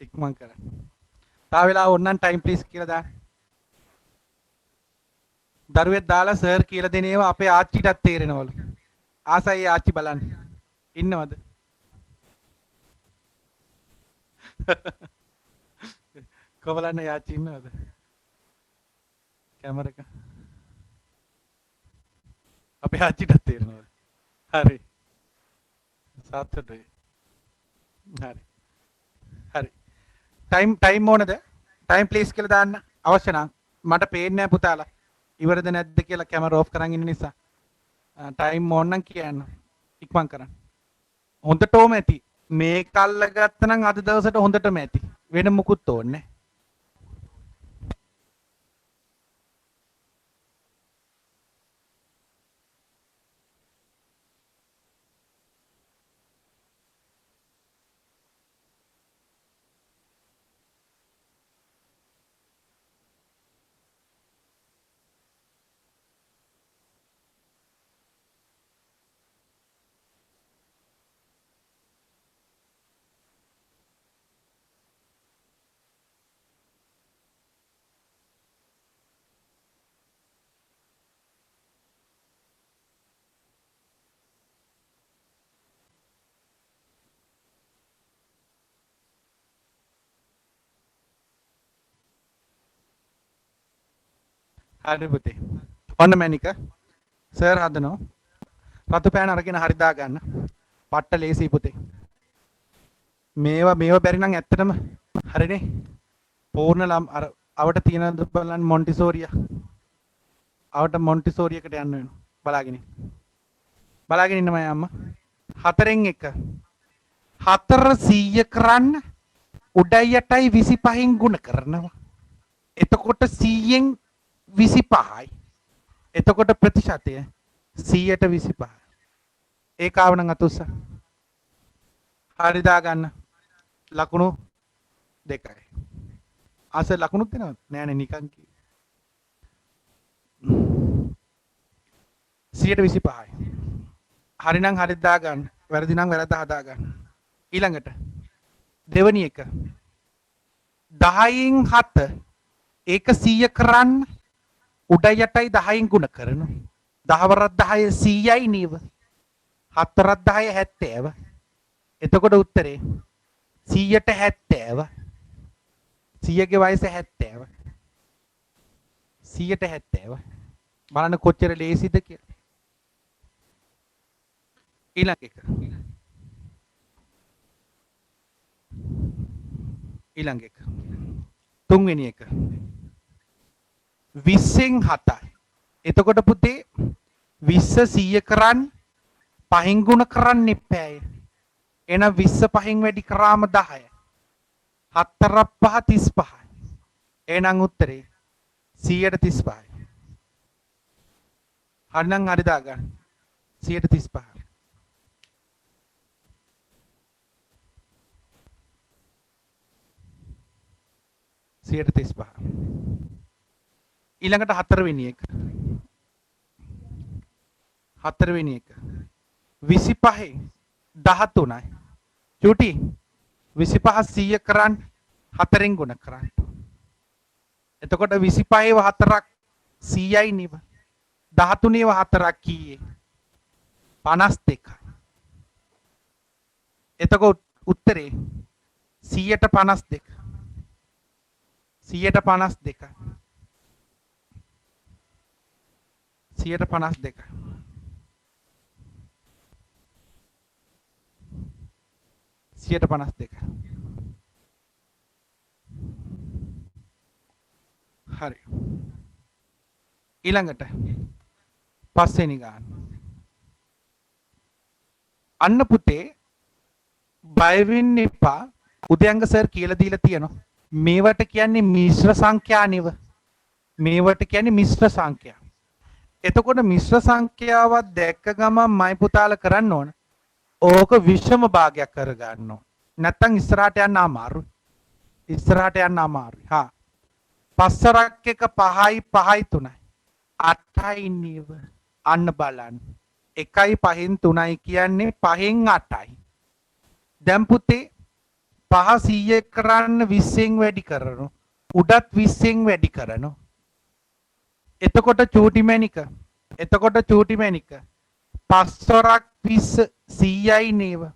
ඉක්මන් කරන්න. තා වෙලා ඕන්නම් ටයිම් ප්ලීස් කියලා දාන්න. දරුවෙක් දාලා සර් කියලා දෙන ඒවා අපේ ආච්චිටත් තේරෙනවලු. ආසයි ආච්චි බලන්න. ඉන්නවද? කොබලන්න ආච්චි ඉන්නවද? කැමරක. අපේ ආච්චිටත් තේරෙනවලු. හරි. සාර්ථකයි. හරි. හරි. ටයිම් ඕනද? ටයිම් ප්ලීස් කියලා දාන්න. අවශ්‍ය නම් මට පේන්නේ නැහැ පුතාලා. ඉවරද නැද්ද කියලා කැමරා ඕෆ් කරන් ඉන්න නිසා. ටයිම් ඕන නම් කියන්න. ඉක්මන් කරන්න. හොඳටම ඇති. මේ කල්ල ගත්ත නම් අද දවසට හොඳටම ඇති. වෙන මුකුත් ඕනේ නැහැ. හරි පුතේ. ඔන්න මැනික. සර් හදනවා. රතු පෑන අරගෙන හරි දා ගන්න. පට්ට ලේසි පුතේ. මේවා බැරි නම් ඇත්තටම හරිනේ. පූර්ණ ලම් අර අවට තියෙනද බලන්න මොන්ටිසෝරියා. අවට මොන්ටිසෝරියකට යන්න වෙනවා. බලාගෙන ඉන්න මම අම්මා. 4න් 1. 4 100 කරන්න උඩයි යටයි 25න් ගුණ කරනවා. එතකොට 100න් 25යි. එතකොට ප්‍රතිශතය 100ට 25. ඒක ආව නම් අත උස්ස. හරි දා ගන්න. ලකුණු 2යි. ආස ලකුණුත් දෙනවද? නෑනේ නිකන් කි. 125යි. හරි නම් හරි දා ගන්න. වැරදි නම් වැරද්ද හදා ගන්න. ඊළඟට දෙවනි එක 10න් 7 ඒක 100 කරන්න උඩ යටයි 10න් ගුණ කරනවා. 10 වරක් 10 100යි නේද? 7 වරක් 10 70. එතකොට උත්තරේ 100ට 70. 100ගේ වයස 70. 100ට 70. බලන්න කොච්චර ලේසිද කියලා. ඊළඟ එක. ඊළඟ එක. තුන්වෙනි එක. 20න් 7යි. එතකොට පුතේ 20 100 කරන් පහින් ගුණ කරන්න එපෑය. එහෙනම් 20 පහින් වැඩි කරාම 10. 4 5 35. එහෙනම් උත්තරේ 100ට 35යි. හරිනම් හරි දාගන්න. 135. ඊළඟට 4 වෙනි එක. 25න් 13යි. චූටි 25 100 කරන් 4න් ගුණ කරන්න. එතකොට 25ව 4ක් 100යි නේද? 13ව 4ක් කීයේ? 52යි. එතකොට උත්තරේ 100ට 52. 100ට 52. 100ට 52. 100ට 52. හරි. ඊළඟට පස්වෙනි ගාන. අන්න පුතේ බය වෙන්න එපා. උදයන්ග සර් කියලා දීලා තියෙනවා. මේවට කියන්නේ මිශ්‍ර සංඛ්‍යා නෙව. මේවට කියන්නේ මිශ්‍ර සංඛ්‍යා. එතකොට මිශ්‍ර සංඛ්‍යාවක් දැක්ක ගමන් මයි පුතාලා කරන්න ඕන. ඕක විෂම භාගයක් කරගන්න ඕන. නැත්තම් ඉස්සරහට යන්න අමාරුයි. හා. පස්සරක් එක 5යි 5යි 3යි. 8යි නේව. අන්න බලන්න. 1යි 5න් 3යි කියන්නේ 5න් 8යි. දැන් පුතේ පහ 100 කරන්න 20න් වැඩි කරනවා. උඩත් 20න් වැඩි කරනවා. එතකොට චූටිමැණික. පස්වරක් 20 100යි නේව.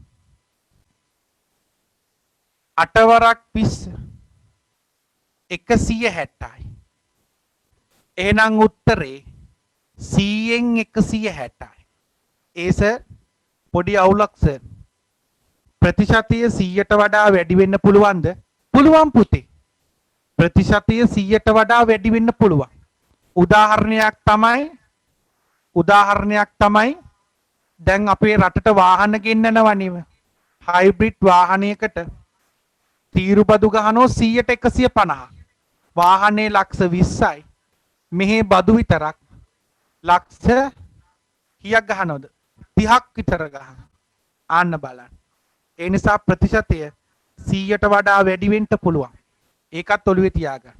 අටවරක් 20 160යි. එහෙනම් උත්තරේ 100න් 160යි. ඒ සර් පොඩි අවුලක් සර්. ප්‍රතිශතය 100ට වඩා වැඩි වෙන්න පුළුවන්ද? පුළුවන් පුතේ. ප්‍රතිශතය 100ට වඩා වැඩි වෙන්න පුළුවන්. උදාහරණයක් තමයි දැන් අපේ රටට වාහන ගෙන්නනවා නේද? හයිබ්‍රිඩ් වාහනයකට තීරුබදු ගහනෝ 100ට 150. වාහනේ ලක්ෂ 20යි. මෙහි බදු විතරක් ලක්ෂ කීයක් ගහනවද? 30ක් විතර ගහන. ආන්න බලන්න. ඒ නිසා ප්‍රතිශතය 100ට වඩා වැඩි වෙන්න පුළුවන්. ඒකත් ඔළුවේ තියාගන්න.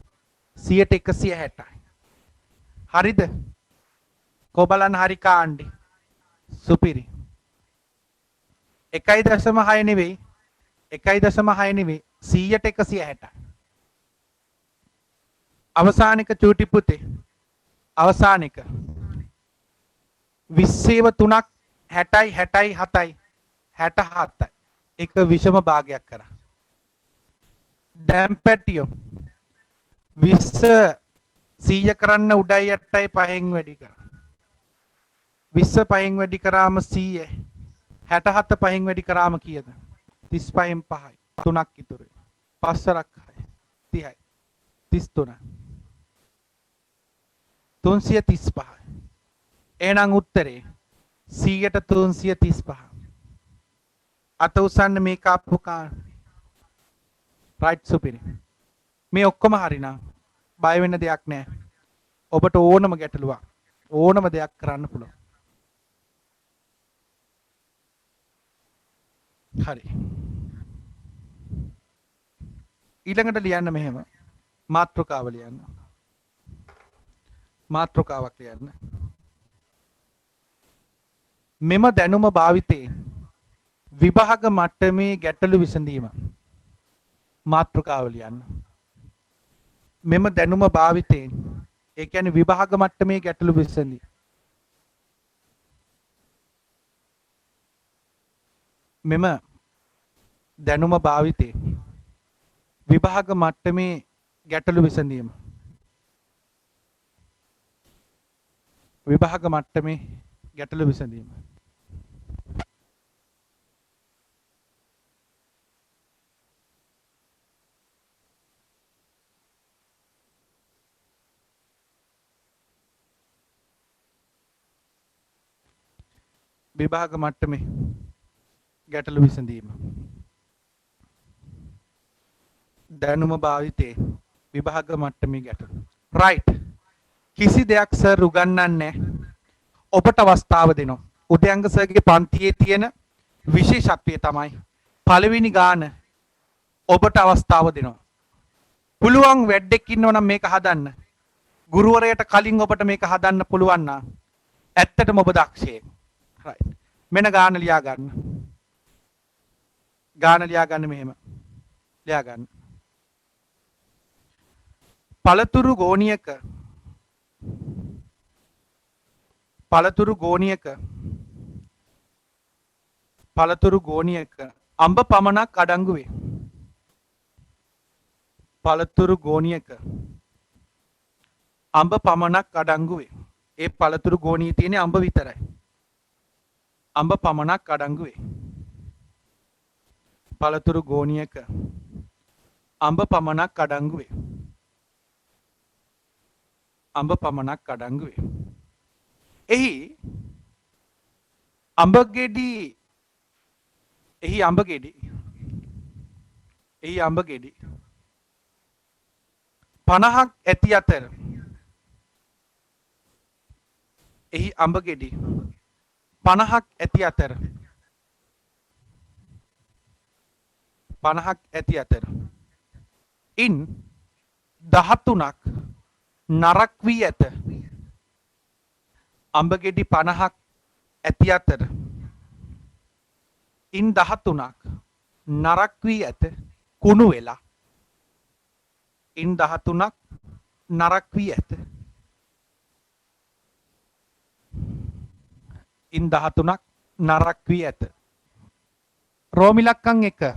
100ට 160යි. හරිද? කොබලන් හරි කාණ්ඩි. සුපිරි. 1.6 නෙවෙයි. 1.6 නෙවෙයි. 100ට 160යි. අවසානික චූටි පුතේ. අවසානික 20ව 3ක් 60යි 60යි 7යි 67යි. එක විෂම භාගයක් කරා. දැන් පැටියෝ 20 100 කරන්න උඩයි 8යි 5න් වැඩි කරා. 20 5න් වැඩි කරාම 100. 67 5න් වැඩි කරාම කීයද? 35න් 5යි. 3ක් ඉතුරුයි. 5 වරක් 6යි. 30යි. 33. 335. එහෙනම් උත්තරේ 100ට 335. අත උසන්න මේ කාප්පු කාන. රයිට් සුපිරි. මේ ඔක්කොම හරිනම් බය වෙන්න දෙයක් නැහැ. ඔබට ඕනම ගැටලුවක් ඕනම දෙයක් කරන්න පුළුවන්. හරි. ඊළඟට ලියන්න මෙහෙම. මාත්‍රකාව ලියන්න. මාත්‍රකාවක් ලියන්න. මෙම දැනුම භාවිතයෙන් විභාග මට්ටමේ ගැටලු විසඳීම. මාත්‍රකාව ලියන්න. මෙම දැනුම භාවිතයෙන් ඒ කියන්නේ විභාග මට්ටමේ ගැටලු විසඳීම. මෙම දැනුම භාවිතයෙන් විභාග මට්ටමේ ගැටලු විසඳීම. විභාග මට්ටමේ ගැටලු විසඳීම. විභාග මට්ටමේ ගැටලු විසඳීම. දැනුම භාවිතේ විභාග මට්ටමේ ගැටලු. රයිට්. කිසි දෙයක් සර් උගන්වන්නේ ඔබට අවස්ථාව දෙනවා. උදයන්ග සර්ගේ පන්තියේ තියෙන විශේෂත්වය තමයි පළවෙනි ගාන ඔබට අවස්ථාව දෙනවා. පුළුවන් වැඩක් ඉන්නවනම් මේක හදන්න. ගුරුවරයාට කලින් ඔබට මේක හදන්න පුළුවන් නම් ඇත්තටම ඔබ දක්ෂයෙක්. රයිට්. මෙන්න ගාන ලියා ගන්න. ගාන ලියා ගන්න මෙහෙම. ලියා ගන්න. පළතුරු ගෝණියක අඹ පමණක් අඩංගු වේ. පළතුරු ගෝණියක අඹ පමණක් අඩංගු වේ. ඒ පළතුරු ගෝණියේ තියෙන අඹ විතරයි. අඹ පමණක් අඩංගු වේ. පළතුරු ගෝණියක අඹ පමණක් අඩංගු වේ. අඹ පමණක් අඩංගු වේ. එහි අඹ ගෙඩි 50ක් ඇති අතර එහි අඹ ගෙඩි 50ක් ඇති අතර 50ක් ඇති අතර ඉන් 13ක් නරක් වී ඇත. අඹ ගෙඩි 50ක් ඇති අතර ඉන් 13ක් නරක් වී ඇත. කුණු වෙලා ඉන් 13ක් නරක් වී ඇත. ඉන් 13ක් නරක් වී ඇත. රෝමිලක්කම් 1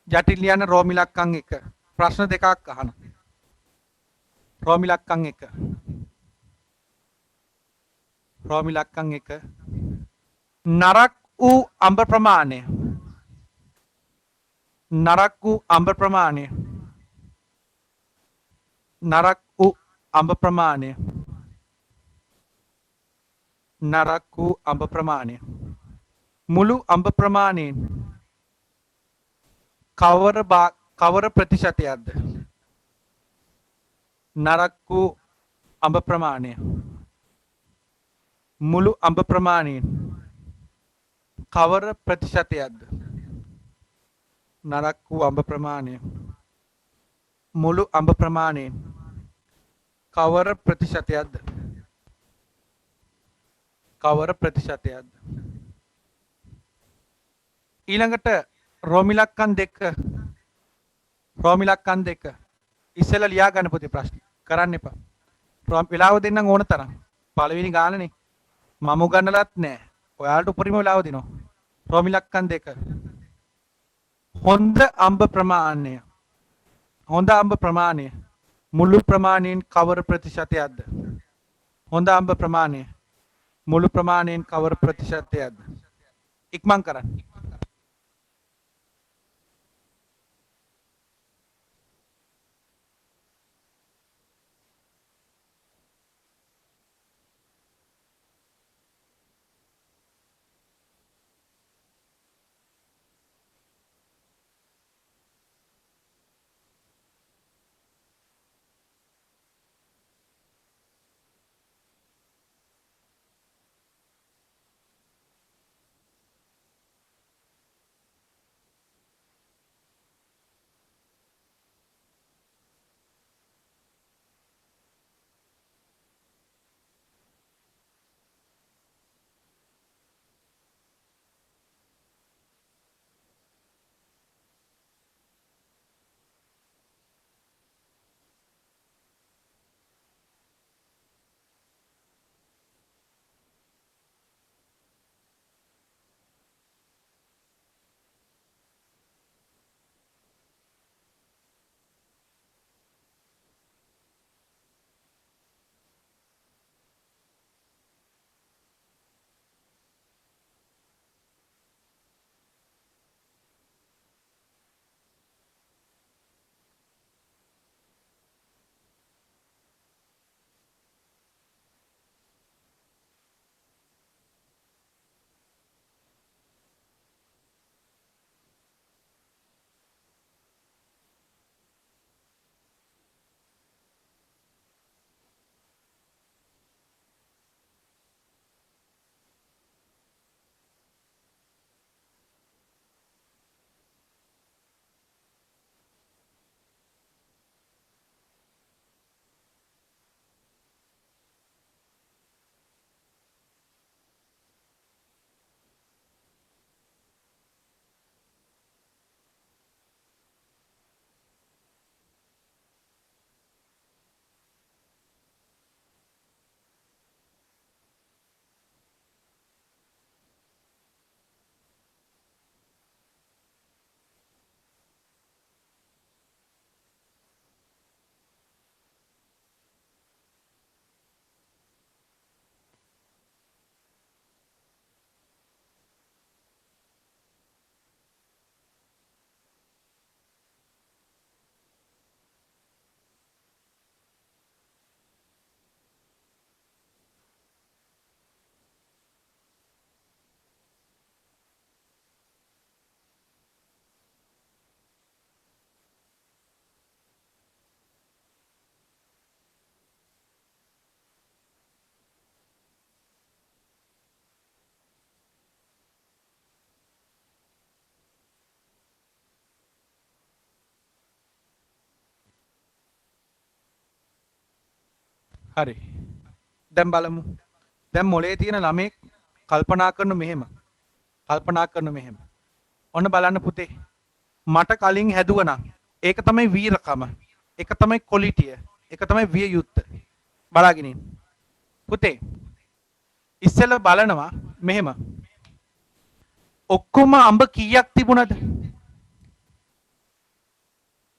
ජටිල ලියන රෝමිලක්කම් 1 ප්‍රශ්න දෙකක් අහන. රෝමිලක්කම් 1 රෝමිලක්කම් 1 නරක් වූ අඹ ප්‍රමාණය නරක් වූ අඹ ප්‍රමාණය නරක් වූ අඹ ප්‍රමාණය නරක් වූ අඹ ප්‍රමාණය මුළු අඹ ප්‍රමාණයෙන් කවර ප්‍රතිශතයක්ද? නරක් වූ අඹ ප්‍රමාණය මුළු අඹ ප්‍රමාණයෙන් කවර ප්‍රතිශතයක්ද? නරක් වූ අඹ ප්‍රමාණය මුළු අඹ ප්‍රමාණයෙන් කවර ප්‍රතිශතයක්ද? කවර ප්‍රතිශතයක්ද? ඊළඟට රෝමිලක්කම් 2 රෝමිලක්කම් 2 ඉස්සෙල්ලා ලියා ගන්න පුතේ ප්‍රශ්න කරන්න එපා. වෙලාව දෙන්නම් ඕන තරම්. පළවෙනි ගානනේ. මම උගන්නලත් නෑ. ඔයාලට උපරිම වෙලාව දෙනවා. රෝමිලක්කම් 2 හොඳ අඹ ප්‍රමාණය හොඳ අඹ ප්‍රමාණය මුළු ප්‍රමාණයෙන් කවර ප්‍රතිශතයක්ද? හොඳ අඹ ප්‍රමාණය මුළු ප්‍රමාණයෙන් කවර ප්‍රතිශතයක්ද? ඉක්මන් කරන්න. හරි. දැන් බලමු. දැන් මොලේ තියෙන ළමෙක් කල්පනා කරන මෙහෙම. කල්පනා කරන මෙහෙම. ඔන්න බලන්න පුතේ. මට කලින් හැදුවා නම් ඒක තමයි වීරකම. ඒක තමයි ක්වොලිටිය. ඒක තමයි විය යුත්ත. බලාගෙන ඉන්න. පුතේ ඉස්සෙල්ලා බලනවා මෙහෙම. ඔක්කොම අඹ කීයක් තිබුණද?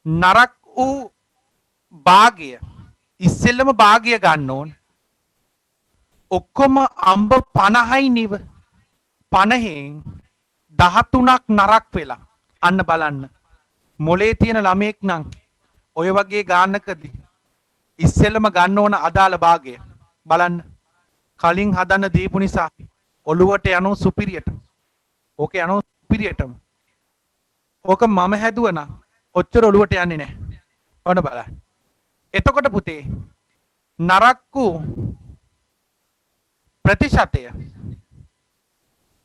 නරක් වූ භාගය ඉස්සෙල්ලම භාගය ගන්න ඕන. ඔක්කොම අඹ 50යි නිව. 50න් 13ක් නරක් වෙලා. අන්න බලන්න. මොලේ තියෙන ළමයෙක් නම් ඔය වගේ ගානකදී ඉස්සෙල්ලම ගන්න ඕන අදාළ භාගය. බලන්න. කලින් හදන්න දීපු නිසා ඔළුවට යනෝ සුපිරියට. ඕකේ යනෝ සුපිරියටම. ඕක මම හැදුවා නම් ඔච්චර ඔළුවට යන්නේ නැහැ. ඔන්න බලන්න. එතකොට පුතේ නරක් වූ ප්‍රතිශතය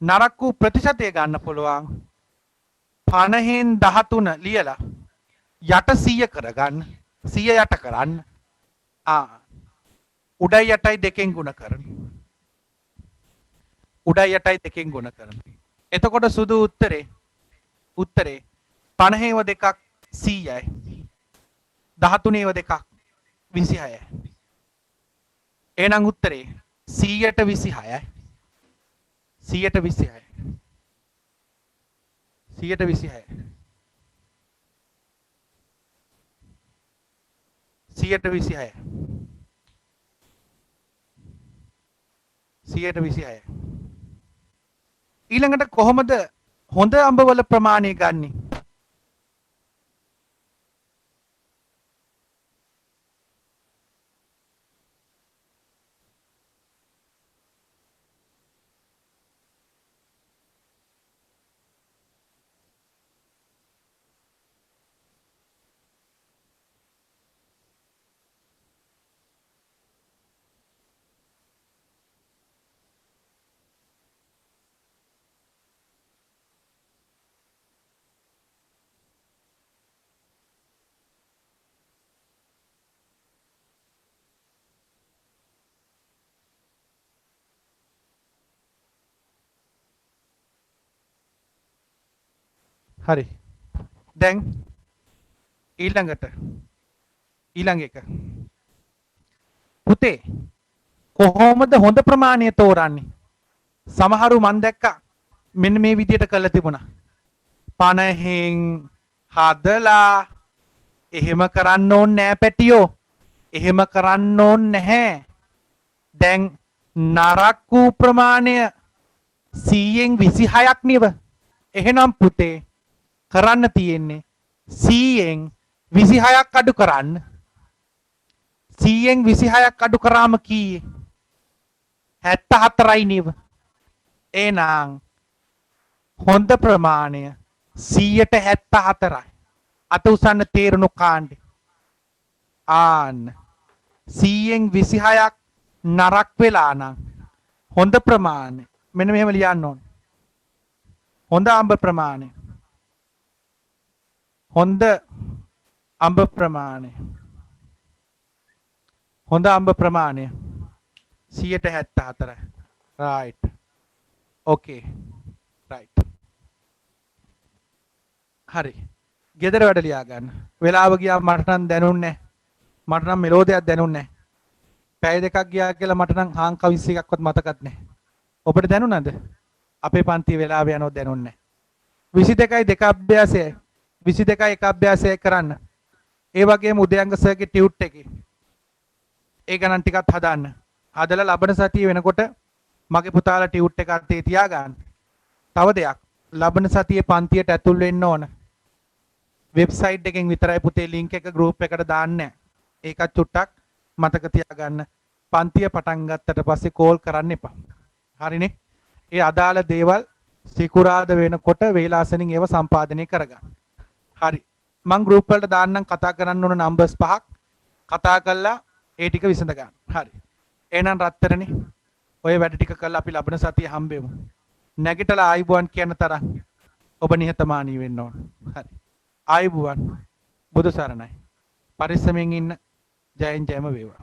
නරක් වූ ප්‍රතිශතය ගන්න පුළුවන් 50න් 13 ලියලා යට 100 කරගන්න. 100 යට කරන්න. උඩයි යටයි දෙකෙන් ගුණ කරන්න. උඩයි යටයි දෙකෙන් ගුණ කරන්න. එතකොට සුදු උත්තරේ 50ව දෙකක් 100යි. 13ව දෙකක් 26යි. එහෙනම් උත්තරේ 100ට 26යි. 100ට 26යි. 100ට 26යි. 100ට 26යි. 126යි. ඊළඟට කොහොමද හොඳ අඹවල ප්‍රමාණය ගන්නේ? හරි. දැන් ඊළඟ එක. පුතේ කොහොමද හොඳ ප්‍රමාණය තෝරන්නේ? සමහරු මන් දැක්කා මෙන්න මේ විදියට කරලා තිබුණා. 50න් හදලා එහෙම කරන්න ඕනේ නෑ පැටියෝ. එහෙම කරන්න ඕනේ නැහැ. දැන් නරක් වූ ප්‍රමාණය 100න් 26ක් නෙව. එහෙනම් පුතේ කරන්න තියෙන්නේ 100න් 26ක් අඩු කරන්න. 100න් 26ක් අඩු කරාම කීයේ? 74යි නේද? එහෙනම් හොඳ ප්‍රමාණය 100ට 74යි. අත උසන්න තේරුණු කාණ්ඩේ. ආන්න 100න් 26ක් නරක් වෙලා නම් හොඳ ප්‍රමාණය මෙන්න මෙහෙම ලියන්න ඕන. හොඳ අඹ ප්‍රමාණය. හොඳ අඹ ප්‍රමාණය. හොඳ අඹ ප්‍රමාණය 174යි. right. okay. right. හරි. ගෙදර වැඩ ලියා ගන්න. වෙලාව ගියා මට නම් දැනුන්නේ නැහැ. මට නම් මෙලෝඩියක් දැනුන්නේ නැහැ. පැය දෙකක් ගියා කියලා මට නම් හාන් කවිස් එකක්වත් මතකත් නැහැ. ඔබට දැනුණාද? අපේ පන්ති වෙලාව යනෝ දැනුන්නේ නැහැ. 22යි දෙක අභ්‍යාසයයි 22යි එක අභ්‍යාසයයි කරන්න. ඒ වගේම උදයන්ග සර්ගේ ටියුට් එකේ ඒ ගණන් ටිකත් හදාන්න. හදලා ලබන සතිය වෙනකොට මගේ පුතාලා ටියුට් එක අතේ තියාගන්න. තව දෙයක් ලබන සතියේ පන්තියට ඇතුල් වෙන්න ඕන. වෙබ්සයිට් එකෙන් විතරයි පුතේ ලින්ක් එක ගෲප් එකට දාන්නේ. ඒකත් චුට්ටක් මතක තියාගන්න. පන්තිය පටන් ගත්තට පස්සේ කෝල් කරන්න එපා. හරිනේ? ඒ අදාළ දේවල් සිකුරාද වෙනකොට වේලාසනින් ඒව සම්පාදනය කරගන්න. හරි. මං ගෲප් වලට දාන්නම් කතා කරන්න ඕන නම්බර්ස් 5ක්. කතා කරලා ඒ ටික විසඳ ගන්න. හරි. එහෙනම් රත්තරනේ ඔය වැඩ ටික කරලා අපි ලබන සතියේ හම්බෙමු. නැගිටලා ආයිබුවන් කියන තරම් ඔබ නිහතමානී වෙන්න ඕන. හරි. ආයිබුවන්. බුදු සරණයි. පරිස්සමෙන් ඉන්න. ජයෙන් ජයම වේවා.